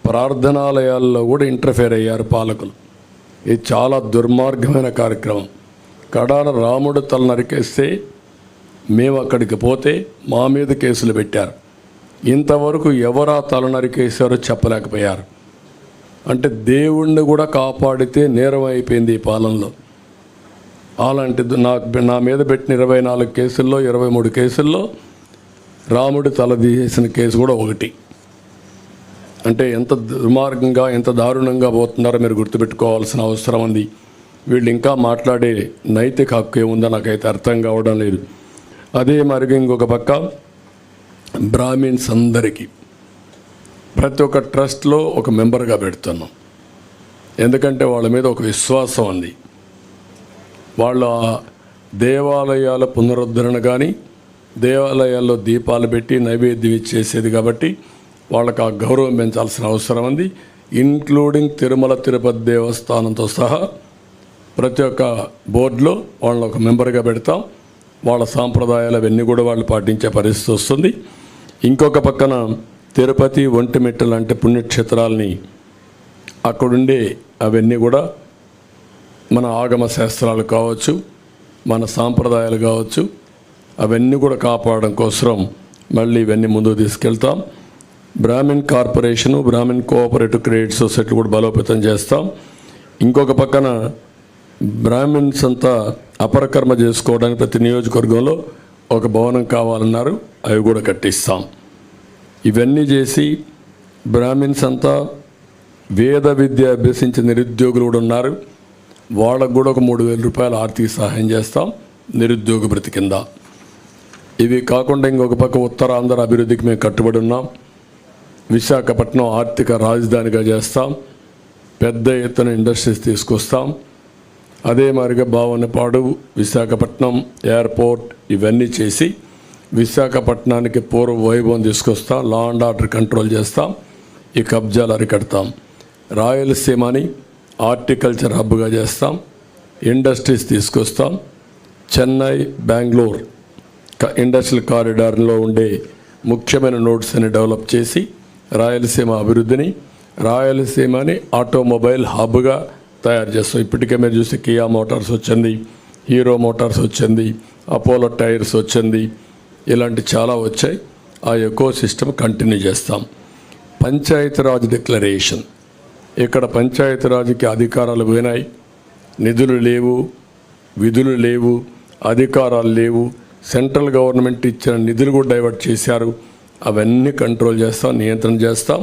Speaker 2: ప్రార్థనాలయాల్లో కూడా ఇంటర్ఫేర్ అయ్యారు పాలకులు. ఇది చాలా దుర్మార్గమైన కార్యక్రమం. కడాన రాముడు తల నరికేస్తే మేము అక్కడికి పోతే మా మీద కేసులు పెట్టారు. ఇంతవరకు ఎవరా తల నరికేశారో చెప్పలేకపోయారు. అంటే దేవుణ్ణి కూడా కాపాడితే నేరం అయిపోయింది ఈ పాలనలో. అలాంటిది నా మీద పెట్టిన 24 కేసుల్లో 23 కేసుల్లో రాముడి తల తీసేసిన కేసు కూడా ఒకటి. అంటే ఎంత దుర్మార్గంగా ఎంత దారుణంగా పోతున్నారో మీరు గుర్తుపెట్టుకోవాల్సిన అవసరం ఉంది. వీళ్ళు ఇంకా మాట్లాడే నైతిక హక్కు ఏముందో నాకైతే అర్థం కావడం లేదు. అదే మరి ఇంకొక పక్క బ్రాహ్మిన్స్ అందరికీ ప్రతి ఒక్క ట్రస్ట్లో ఒక మెంబర్గా పెడుతున్నాం. ఎందుకంటే వాళ్ళ మీద ఒక విశ్వాసం ఉంది. వాళ్ళ దేవాలయాల పునరుద్ధరణ కానీ దేవాలయాల్లో దీపాలు పెట్టి నైవేద్యం ఇచ్చేసేది కాబట్టి వాళ్ళకి ఆ గౌరవం పెంచాల్సిన అవసరం ఉంది. ఇంక్లూడింగ్ తిరుమల తిరుపతి దేవస్థానంతో సహా ప్రతి ఒక్క బోర్డులో వాళ్ళని ఒక మెంబర్గా పెడతాం. వాళ్ళ సాంప్రదాయాలు అవన్నీ కూడా వాళ్ళు పాటించే పరిస్థితి వస్తుంది. ఇంకొక పక్కన తిరుపతి ఒంటిమిట్ట లాంటి పుణ్యక్షేత్రాలని అక్కడుండే అవన్నీ కూడా మన ఆగమ శాస్త్రాలు కావచ్చు, మన సాంప్రదాయాలు కావచ్చు, అవన్నీ కూడా కాపాడడం కోసం మళ్ళీ ఇవన్నీ ముందుకు తీసుకెళ్తాం. Brahmin corporation, Brahmin cooperative credit society కూడా బలోపేతం చేస్తాం. ఇంకొక పక్కన బ్రాహ్మిన్స్ అంతా అపరకర్మ చేసుకోవడానికి ప్రతి నియోజకవర్గంలో ఒక భవనం కావాలన్నారు, అవి కూడా కట్టిస్తాం. ఇవన్నీ చేసి బ్రాహ్మిన్స్ అంతా వేద విద్య అభ్యసించిన నిరుద్యోగులు కూడా ఉన్నారు, వాళ్ళకు కూడా ఒక 3,000 రూపాయలు ఆర్థిక సహాయం చేస్తాం నిరుద్యోగ భృతి కింద. ఇవి కాకుండా ఇంకొక పక్క ఉత్తరాంధ్ర అభివృద్ధికి మేము కట్టుబడి ఉన్నాం. విశాఖపట్నం ఆర్థిక రాజధానిగా చేస్తాం. పెద్ద ఎత్తున ఇండస్ట్రీస్ తీసుకొస్తాం. అదే మాదిరిగా భావనపాడు, విశాఖపట్నం ఎయిర్పోర్ట్ ఇవన్నీ చేసి విశాఖపట్నానికి పూర్వ వైభవం తీసుకొస్తాం. లా అండ్ ఆర్డర్ కంట్రోల్ చేస్తాం. ఈ కబ్జాలు అరికడతాం. రాయలసీమని హార్టికల్చర్ హబ్గా చేస్తాం. ఇండస్ట్రీస్ తీసుకొస్తాం. చెన్నై, బెంగళూరు ఇండస్ట్రియల్ కారిడార్లో ఉండే ముఖ్యమైన నోడ్స్ అని డెవలప్ చేసి రాయలసీమ అభివృద్ధిని, రాయలసీమని ఆటోమొబైల్ హబ్గా తయారు చేస్తాం. ఇప్పటికే మీరు చూసి కియా మోటార్స్ వచ్చింది, హీరో మోటార్స్ వచ్చింది, అపోలో టైర్స్ వచ్చింది, ఇలాంటి చాలా వచ్చాయి. ఆ ఎకో సిస్టమ్ కంటిన్యూ చేస్తాం. పంచాయతీరాజ్ డిక్లరేషన్, ఇక్కడ పంచాయతీరాజ్కి అధికారాలు పోయినాయి, నిధులు లేవు, విధులు లేవు, అధికారాలు లేవు. సెంట్రల్ గవర్నమెంట్ ఇచ్చిన నిధులు కూడా డైవర్ట్ చేశారు. అవన్నీ కంట్రోల్ చేస్తాం, నియంత్రణ చేస్తాం.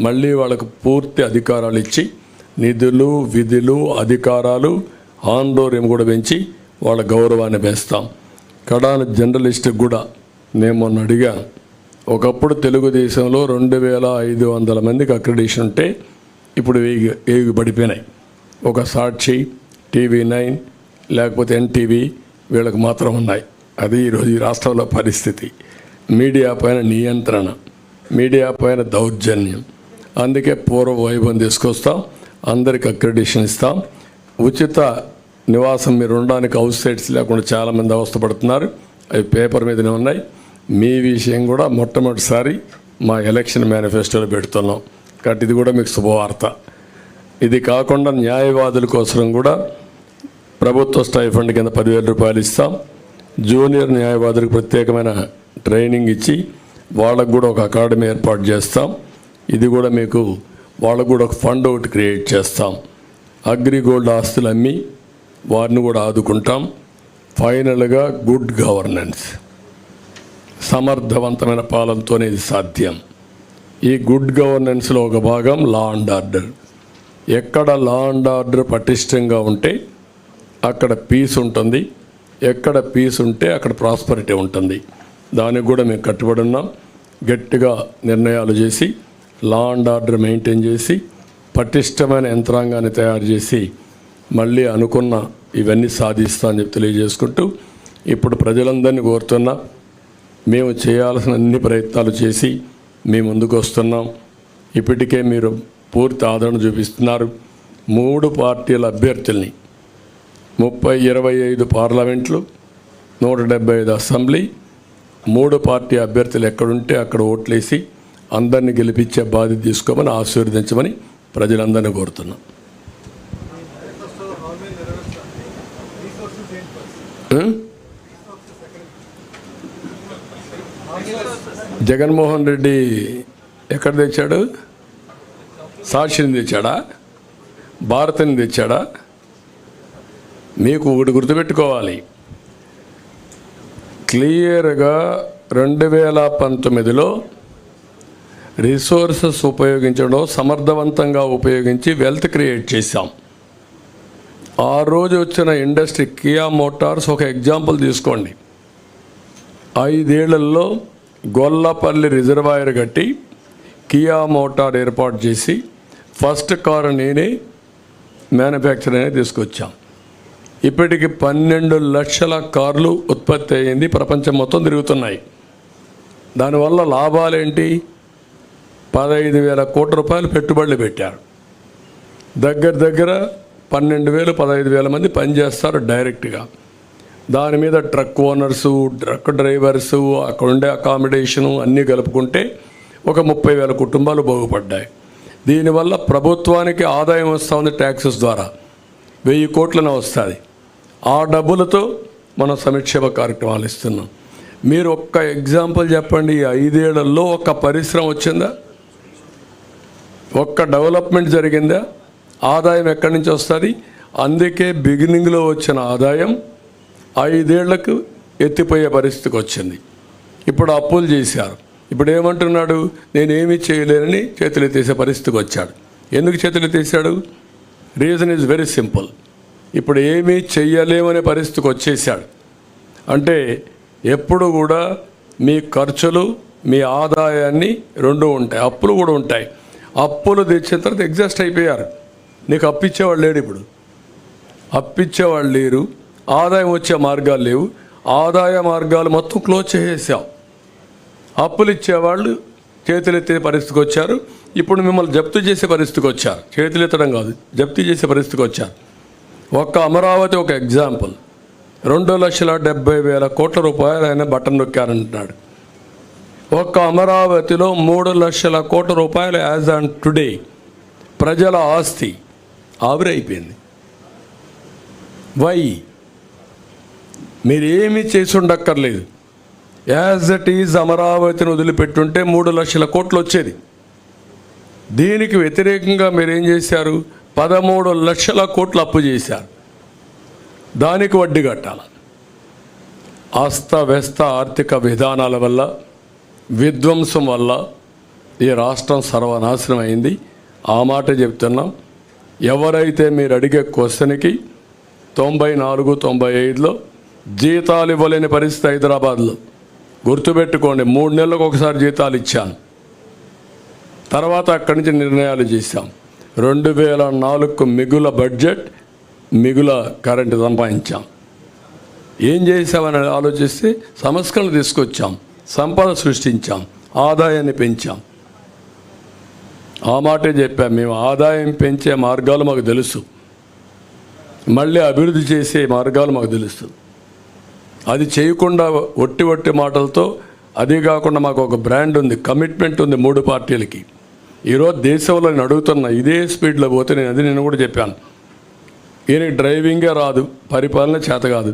Speaker 2: మళ్ళీ వాళ్ళకు పూర్తి అధికారాలు ఇచ్చి నిధులు, విధులు, అధికారాలు, ఆందోళన కూడా పెంచి వాళ్ళ గౌరవాన్ని పెంచుతాం. కడాన జర్నలిస్ట్కి కూడా నేను మొన్న అడిగాను. ఒకప్పుడు తెలుగుదేశంలో 2,500 మందికి అక్రిడిషన్ ఉంటే ఇప్పుడు 1000 పడిపోయినాయి. ఒక సాక్షి, TV9 లేకపోతే NTV వీళ్ళకి మాత్రం ఉన్నాయి. అది ఈరోజు ఈ రాష్ట్రంలో పరిస్థితి. మీడియా పైన నియంత్రణ, మీడియా పైన దౌర్జన్యం. అందుకే పూర్వ వైభవం తీసుకొస్తాం. అందరికి అక్రిడిషన్ ఇస్తాం. ఉచిత నివాసం మీరు ఉండడానికి హౌస్ సైట్స్ లేకుండా చాలామంది అవస్థపడుతున్నారు. అవి పేపర్ మీదనే ఉన్నాయి. మీ విషయం కూడా మొట్టమొదటిసారి మా ఎలక్షన్ మేనిఫెస్టోలో పెడుతున్నాం కాబట్టి ఇది కూడా మీకు శుభవార్త. ఇది కాకుండా న్యాయవాదుల కోసం కూడా ప్రభుత్వ స్టైఫండ్ కింద 10,000 రూపాయలు ఇస్తాం. జూనియర్ న్యాయవాదులకు ప్రత్యేకమైన ట్రైనింగ్ ఇచ్చి వాళ్ళకు కూడా ఒక అకాడమీ ఏర్పాటు చేస్తాం. ఇది కూడా మీకు వాళ్ళకు కూడా ఒక ఫండ్ ఒకటి క్రియేట్ చేస్తాం. అగ్రిగోల్డ్ ఆస్తులు అమ్మి వారిని కూడా ఆదుకుంటాం. ఫైనల్గా గుడ్ గవర్నెన్స్, సమర్థవంతమైన పాలనతోనే ఇది సాధ్యం. ఈ గుడ్ గవర్నెన్స్లో ఒక భాగం లా అండ్ ఆర్డర్. ఎక్కడ లా అండ్ ఆర్డర్ పటిష్టంగా ఉంటే అక్కడ పీస్ ఉంటుంది, ఎక్కడ పీస్ ఉంటే అక్కడ ప్రాస్పరిటీ ఉంటుంది. దానికి కూడా మేము కట్టుబడి ఉన్నాం. గట్టిగా నిర్ణయాలు చేసి లా అండ్ ఆర్డర్ మెయింటైన్ చేసి పటిష్టమైన యంత్రాంగాన్ని తయారు చేసి మళ్ళీ అనుకున్న ఇవన్నీ సాధిస్తా అని చెప్పి తెలియజేసుకుంటూ ఇప్పుడు ప్రజలందరినీ కోరుతున్నా, మేము చేయాల్సిన అన్ని ప్రయత్నాలు చేసి మీ ముందుకు వస్తున్నాం. ఇప్పటికే మీరు పూర్తి ఆదరణ చూపిస్తున్నారు. 3 పార్టీల అభ్యర్థుల్ని 25 పార్లమెంట్లు, 175 అసెంబ్లీ, 3 పార్టీ అభ్యర్థులు ఎక్కడుంటే అక్కడ ఓట్లేసి అందరినీ గెలిపించే బాధ్యత తీసుకోమని ఆశీర్వదించమని ప్రజలందరినీ కోరుతున్నాం. జగన్మోహన్ రెడ్డి ఎక్కడ తెచ్చాడు? సాక్షిని తెచ్చాడా? భారతిని తెచ్చాడా? మీకు ఒకటి గుర్తుపెట్టుకోవాలి, క్లియర్గా 2019లో రిసోర్సెస్ ఉపయోగించడం సమర్థవంతంగా ఉపయోగించి వెల్త్ క్రియేట్ చేశాం. ఆ రోజు వచ్చిన ఇండస్ట్రీ కియా మోటార్స్ ఒక ఎగ్జాంపుల్ తీసుకోండి. 5 ఏళ్లలో గొల్లపల్లి రిజర్వాయర్ కట్టి కియా మోటార్ ఏర్పాటు చేసి ఫస్ట్ కారు నేనే మ్యానుఫ్యాక్చర్ అనేది తీసుకొచ్చాం. ఇప్పటికి 12 లక్షల కార్లు ఉత్పత్తి అయ్యింది, ప్రపంచం మొత్తం తిరుగుతున్నాయి. దానివల్ల లాభాలేంటి? 15,000 కోట్ల రూపాయలు పెట్టుబడులు పెట్టారు. దగ్గర 12,000-15,000 మంది పనిచేస్తారు డైరెక్ట్గా. దాని మీద ట్రక్ ఓనర్సు, ట్రక్ డ్రైవర్సు, అక్కడ ఉండే అకామిడేషను అన్నీ కలుపుకుంటే ఒక 30,000 కుటుంబాలు బాగుపడ్డాయి. దీనివల్ల ప్రభుత్వానికి ఆదాయం వస్తుంది, ట్యాక్సెస్ ద్వారా 1000 కోట్లనే వస్తుంది. ఆ డబ్బులతో మనం సంక్షేమ కార్యక్రమాలు ఇస్తున్నాం. మీరు ఒక్క ఎగ్జాంపుల్ చెప్పండి, 5 ఏళ్లలో ఒక్క పరిశ్రమ వచ్చిందా? ఒక్క డెవలప్మెంట్ జరిగిందా? ఆదాయం ఎక్కడి నుంచి వస్తుంది? అందుకే బిగినింగ్లో వచ్చిన ఆదాయం 5 ఏళ్లకు ఎత్తిపోయే పరిస్థితికి వచ్చింది. ఇప్పుడు అప్పులు చేశారు. ఇప్పుడు ఏమంటున్నాడు? నేనేమీ చేయలేనని చేతులెత్తేసే పరిస్థితికి వచ్చాడు. ఎందుకు చేతులెత్తేసాడు? Reason is very simple. ఇప్పుడు ఏమీ చెయ్యలేమనే పరిస్థితికి వచ్చేసాడు. అంటే ఎప్పుడు కూడా మీ ఖర్చులు మీ ఆదాయాన్ని 2 ఉంటాయి, అప్పులు కూడా ఉంటాయి. అప్పులు తెచ్చిన తర్వాత ఎగ్జాస్ట్ అయిపోయారు. నీకు అప్పిచ్చేవాళ్ళు లేడు. ఇప్పుడు అప్పిచ్చేవాళ్ళు లేరు, ఆదాయం వచ్చే మార్గాలు లేవు. ఆదాయ మార్గాలు మొత్తం క్లోజ్ చేసేసాం. అప్పులు ఇచ్చేవాళ్ళు చేతులెత్తే పరిస్థితికి వచ్చారు. ఇప్పుడు మిమ్మల్ని జప్తు చేసే పరిస్థితికి వచ్చారు. చేతులెత్తడం కాదు, జప్తు చేసే పరిస్థితికి వచ్చారు. ఒక్క అమరావతి ఒక ఎగ్జాంపుల్. 2,70,000 కోట్ల రూపాయలు ఆయన బటన్ నొక్కారంటున్నాడు. ఒక్క అమరావతిలో 3 లక్షల కోట్ల రూపాయలు యాజ్ ఆన్ టుడే ప్రజల ఆస్తి ఆవిరైపోయింది. వై? మీరేమీ చేసి ఉండక్కర్లేదు. యాజ్ ఇట్ ఈజ్ అమరావతిని వదిలిపెట్టుంటే 3 లక్షల కోట్లు వచ్చేది. దీనికి వ్యతిరేకంగా మీరేం చేశారు? 13 లక్షల కోట్లు అప్పు చేశారు. దానికి వడ్డీ కట్టాలి. అస్తవ్యస్త ఆర్థిక విధానాల వల్ల, విధ్వంసం వల్ల ఈ రాష్ట్రం సర్వనాశనం అయింది. ఆ మాట చెప్తున్నాం. ఎవరైతే మీరు అడిగే క్వశ్చన్కి 94-95లో జీతాలు ఇవ్వలేని పరిస్థితి హైదరాబాద్లో. గుర్తుపెట్టుకోండి, 3 నెలలకు ఒకసారి జీతాలు ఇచ్చాను. తర్వాత అక్కడి నుంచి నిర్ణయాలు చేశాం. 2004కు మిగుల బడ్జెట్, మిగుల కరెంటు సంపాదించాం. ఏం చేసామని ఆలోచిస్తే సంస్కరణలు తీసుకొచ్చాం, సంపద సృష్టించాం, ఆదాయాన్ని పెంచాం. ఆ మాటే చెప్పాం. మేము ఆదాయం పెంచే మార్గాలు మాకు తెలుసు, మళ్ళీ అభివృద్ధి చేసే మార్గాలు మాకు తెలుసు. అది చేయకుండా ఒట్టి మాటలతో, అదే కాకుండా మాకు ఒక బ్రాండ్ ఉంది, కమిట్మెంట్ ఉంది 3 పార్టీలకి. ఈరోజు దేశంలో నేను అడుగుతున్నా, ఇదే స్పీడ్లో పోతే నేను కూడా చెప్పాను, ఈయనకి డ్రైవింగే రాదు, పరిపాలన చేత కాదు.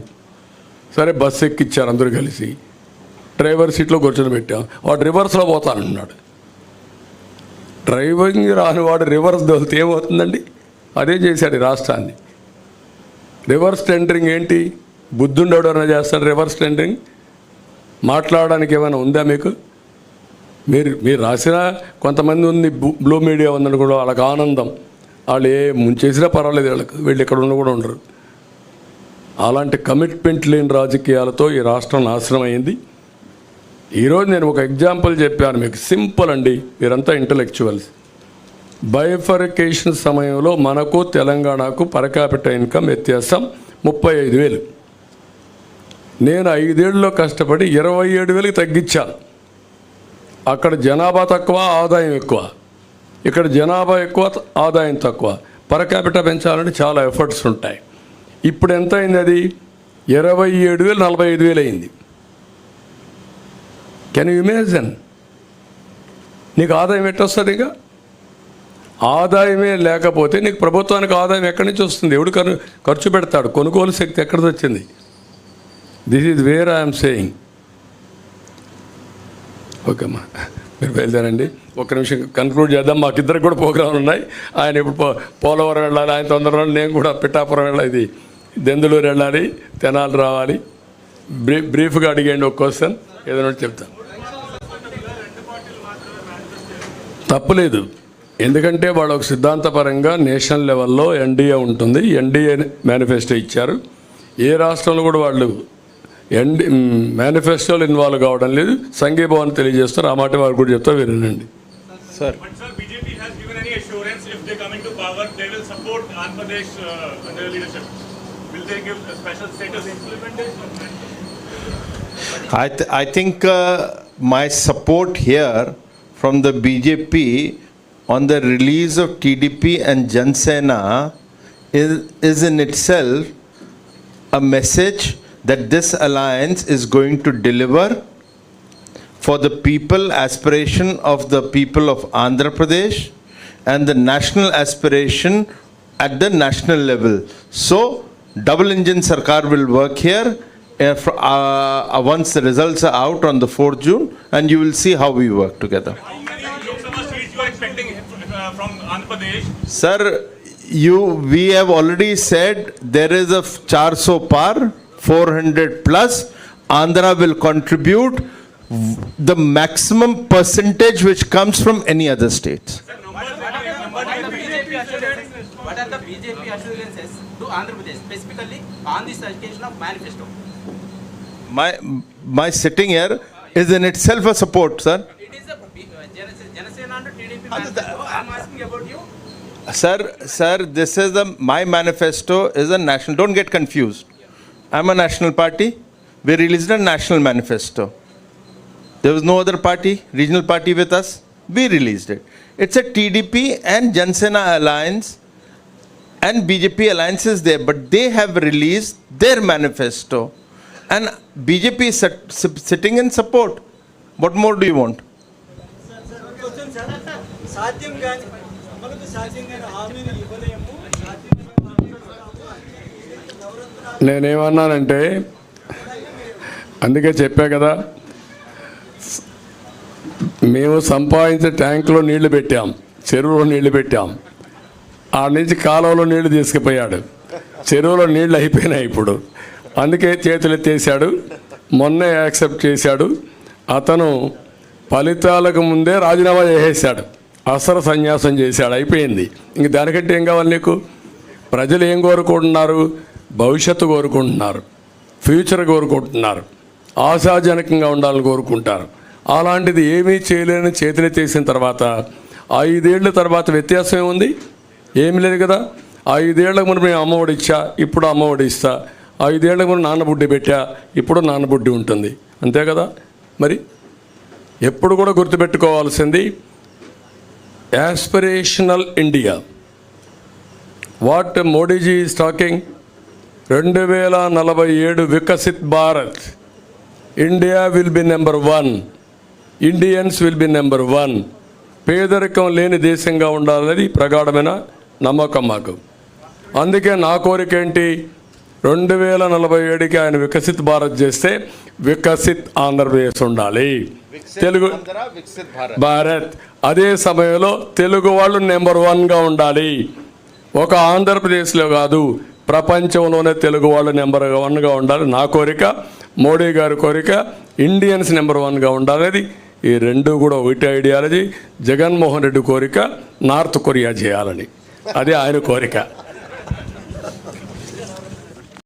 Speaker 2: సరే బస్సు ఎక్కిచ్చారు, అందరూ కలిసి డ్రైవర్ సీట్లో కూర్చొని పెట్టాం. వాడు రివర్స్లో పోతానంటున్నాడు. డ్రైవింగ్ రాని వాడు రివర్స్ దొలితే ఏమవుతుందండి? అదే చేశాడు ఈ రాష్ట్రాన్ని. రివర్స్ టెండరింగ్ ఏంటి? బుద్ధుండేవాడు ఏమైనా చేస్తాడు రివర్స్ టెండరింగ్? మాట్లాడడానికి ఏమైనా ఉందా మీకు? మీరు రాసిన కొంతమంది ఉంది, బ్లూ మీడియా ఉందని కూడా వాళ్ళకి ఆనందం. వాళ్ళు ఏ ముంచేసినా పర్వాలేదు, వీళ్ళు ఇక్కడ ఉన్న కూడా ఉండరు. అలాంటి కమిట్మెంట్ లేని రాజకీయాలతో ఈ రాష్ట్రం నాశనం అయింది. ఈరోజు నేను ఒక ఎగ్జాంపుల్ చెప్పాను మీకు, సింపుల్ అండి. మీరంతా ఇంటలెక్చువల్స్. బైఫర్కేషన్ సమయంలో మనకు తెలంగాణకు పర్ క్యాపిటల్ ఇన్కమ్ వ్యత్యాసం 35,000. నేను 5 ఏళ్ళలో కష్టపడి 27,000కి తగ్గించాను. అక్కడ జనాభా తక్కువ, ఆదాయం ఎక్కువ. ఇక్కడ జనాభా ఎక్కువ, ఆదాయం తక్కువ. పర్ క్యాపిటల్ పెంచాలంటే చాలా ఎఫర్ట్స్ ఉంటాయి. ఇప్పుడు ఎంత అయింది? అది 27,000 45,000 అయింది. Can you imagine? నీకు ఆదాయం ఎట్టొస్తుంది? ఇక ఆదాయమే లేకపోతే నీకు ప్రభుత్వానికి ఆదాయం ఎక్కడి నుంచి వస్తుంది? ఎవడు ఖర్చు పెడతాడు? కొనుగోలు శక్తి ఎక్కడిది వచ్చింది? This is where I'm saying. Okay అమ్మా, మీరు బయలుదేరండి. ఒక్క నిమిషం కన్క్లూడ్ చేద్దాం. మాకిద్దరికి కూడా ప్రోగ్రాంలు ఉన్నాయి. ఆయన ఇప్పుడు పోలవరం వెళ్ళాలి, ఆయన తొందరలో, నేను కూడా పిఠాపురం వెళ్ళాలి, ఇది దెందులూరు వెళ్ళాలి, తెనాలి రావాలి. బ్రీఫ్గా అడిగండి ఒక క్వశ్చన్, ఏదైనా చెప్తాను. తప్పులేదు, ఎందుకంటే వాళ్ళు ఒక సిద్ధాంతపరంగా నేషనల్ లెవెల్లో ఎన్డీఏ ఉంటుంది. ఎన్డీఏ మేనిఫెస్టో ఇచ్చారు. ఏ రాష్ట్రంలో కూడా వాళ్ళు మేనిఫెస్టోలో ఇన్వాల్వ్ కావడం లేదు. సంఘీభావాన్ని తెలియజేస్తారు. ఆ మాట వారు కూడా చెప్తా, వినండి.
Speaker 3: Sir, BJP has given any assurance if they come into power, they will support Andhra Pradesh under leadership. Will they give a special status implementation?
Speaker 4: I think my support here from the BJP on the release of TDP and Jan Sena is in itself a message that this alliance is going to deliver for the people, aspiration of the people of Andhra Pradesh and the national aspiration at the national level. So, double engine Sarkar will work here once the results are out on the 4th June, and you will see how we work together.
Speaker 3: How many Lok Sabha seats you are expecting from Andhra Pradesh?
Speaker 4: Sir, we have already said there is a 400 par, 400 plus. Andhra will contribute the maximum percentage which comes from any other states.
Speaker 5: What are the BJP assurances to Andhra Pradesh, specifically on this occasion of manifesto?
Speaker 4: My sitting here is in itself a support, sir.
Speaker 5: It is a Janasena and TDP manifesto. I am asking about you.
Speaker 4: Sir, this is my manifesto is a national. Don't get confused. I'm a national party. We released a national manifesto. There was no other party, regional party with us. We released it. It's a TDP and Jan Sena alliance and BJP alliance is there, but they have released their manifesto. And BJP is sitting in support. What more do you want?
Speaker 6: సాధ్యం కాని అమలుకు సాధ్యం కాని హామీని ఇవ్వలేము.
Speaker 2: నేనేమన్నానంటే, అందుకే చెప్పా కదా, మేము సంపాదించే ట్యాంకులో నీళ్లు పెట్టాం, చెరువులో నీళ్లు పెట్టాం. ఆ నుంచి కాలువలో నీళ్లు తీసుకుపోయాడు. చెరువులో నీళ్లు అయిపోయినాయి ఇప్పుడు. అందుకే చేతులు ఎత్తేసాడు. మొన్నే యాక్సెప్ట్ చేశాడు. అతను ఫలితాలకు ముందే రాజీనామా చేసేసాడు. అసలు సన్యాసం చేశాడు. అయిపోయింది. ఇంక దానికంటే ఏం కావాలి నీకు? ప్రజలు ఏం కోరుకుంటున్నారు? భవిష్యత్తు కోరుకుంటున్నారు, ఫ్యూచర్ కోరుకుంటున్నారు, ఆశాజనకంగా ఉండాలని కోరుకుంటారు. అలాంటిది ఏమీ చేయలేని చేతులెత్తేసిన తర్వాత 5 ఏళ్ల తర్వాత వ్యత్యాసం ఏముంది? ఏమి లేదు కదా. 5 ఏళ్లకు ముందు నేను అమ్మఒడి ఇచ్చా, ఇప్పుడు అమ్మఒడి ఇస్తా. 5 ఏళ్లకు ముందు నాన్నబుడ్డి పెట్టా, ఇప్పుడు నాన్నబుడ్డి ఉంటుంది. అంతే కదా. మరి ఎప్పుడు కూడా గుర్తుపెట్టుకోవాల్సింది aspirational India. What Modiji is talking? 2047 Viksit Bharat. India will be number 1. Indians will be number 1. పేదరికం లేని దేశంగా ఉండాలనేది ప్రగాఢమైన నమ్మకం మాకు. అందుకే నా కోరిక ఏంటి? 2047కి ఆయన వికసిత్ భారత్ చేస్తే వికసిత్ ఆంధ్రప్రదేశ్ ఉండాలి. తెలుగు భారత్. అదే సమయంలో తెలుగు వాళ్ళు నెంబర్ 1గా ఉండాలి. ఒక ఆంధ్రప్రదేశ్లో కాదు, ప్రపంచంలోనే తెలుగు వాళ్ళు నెంబర్ 1గా ఉండాలి. నా కోరిక, మోడీ గారి కోరిక, ఇండియన్స్ నెంబర్ 1గా ఉండాలనేది. ఈ రెండు కూడా ఒకటి ఐడియాలజీ. జగన్మోహన్ రెడ్డి కోరిక నార్త్ కొరియా చేయాలని, అదే ఆయన కోరిక.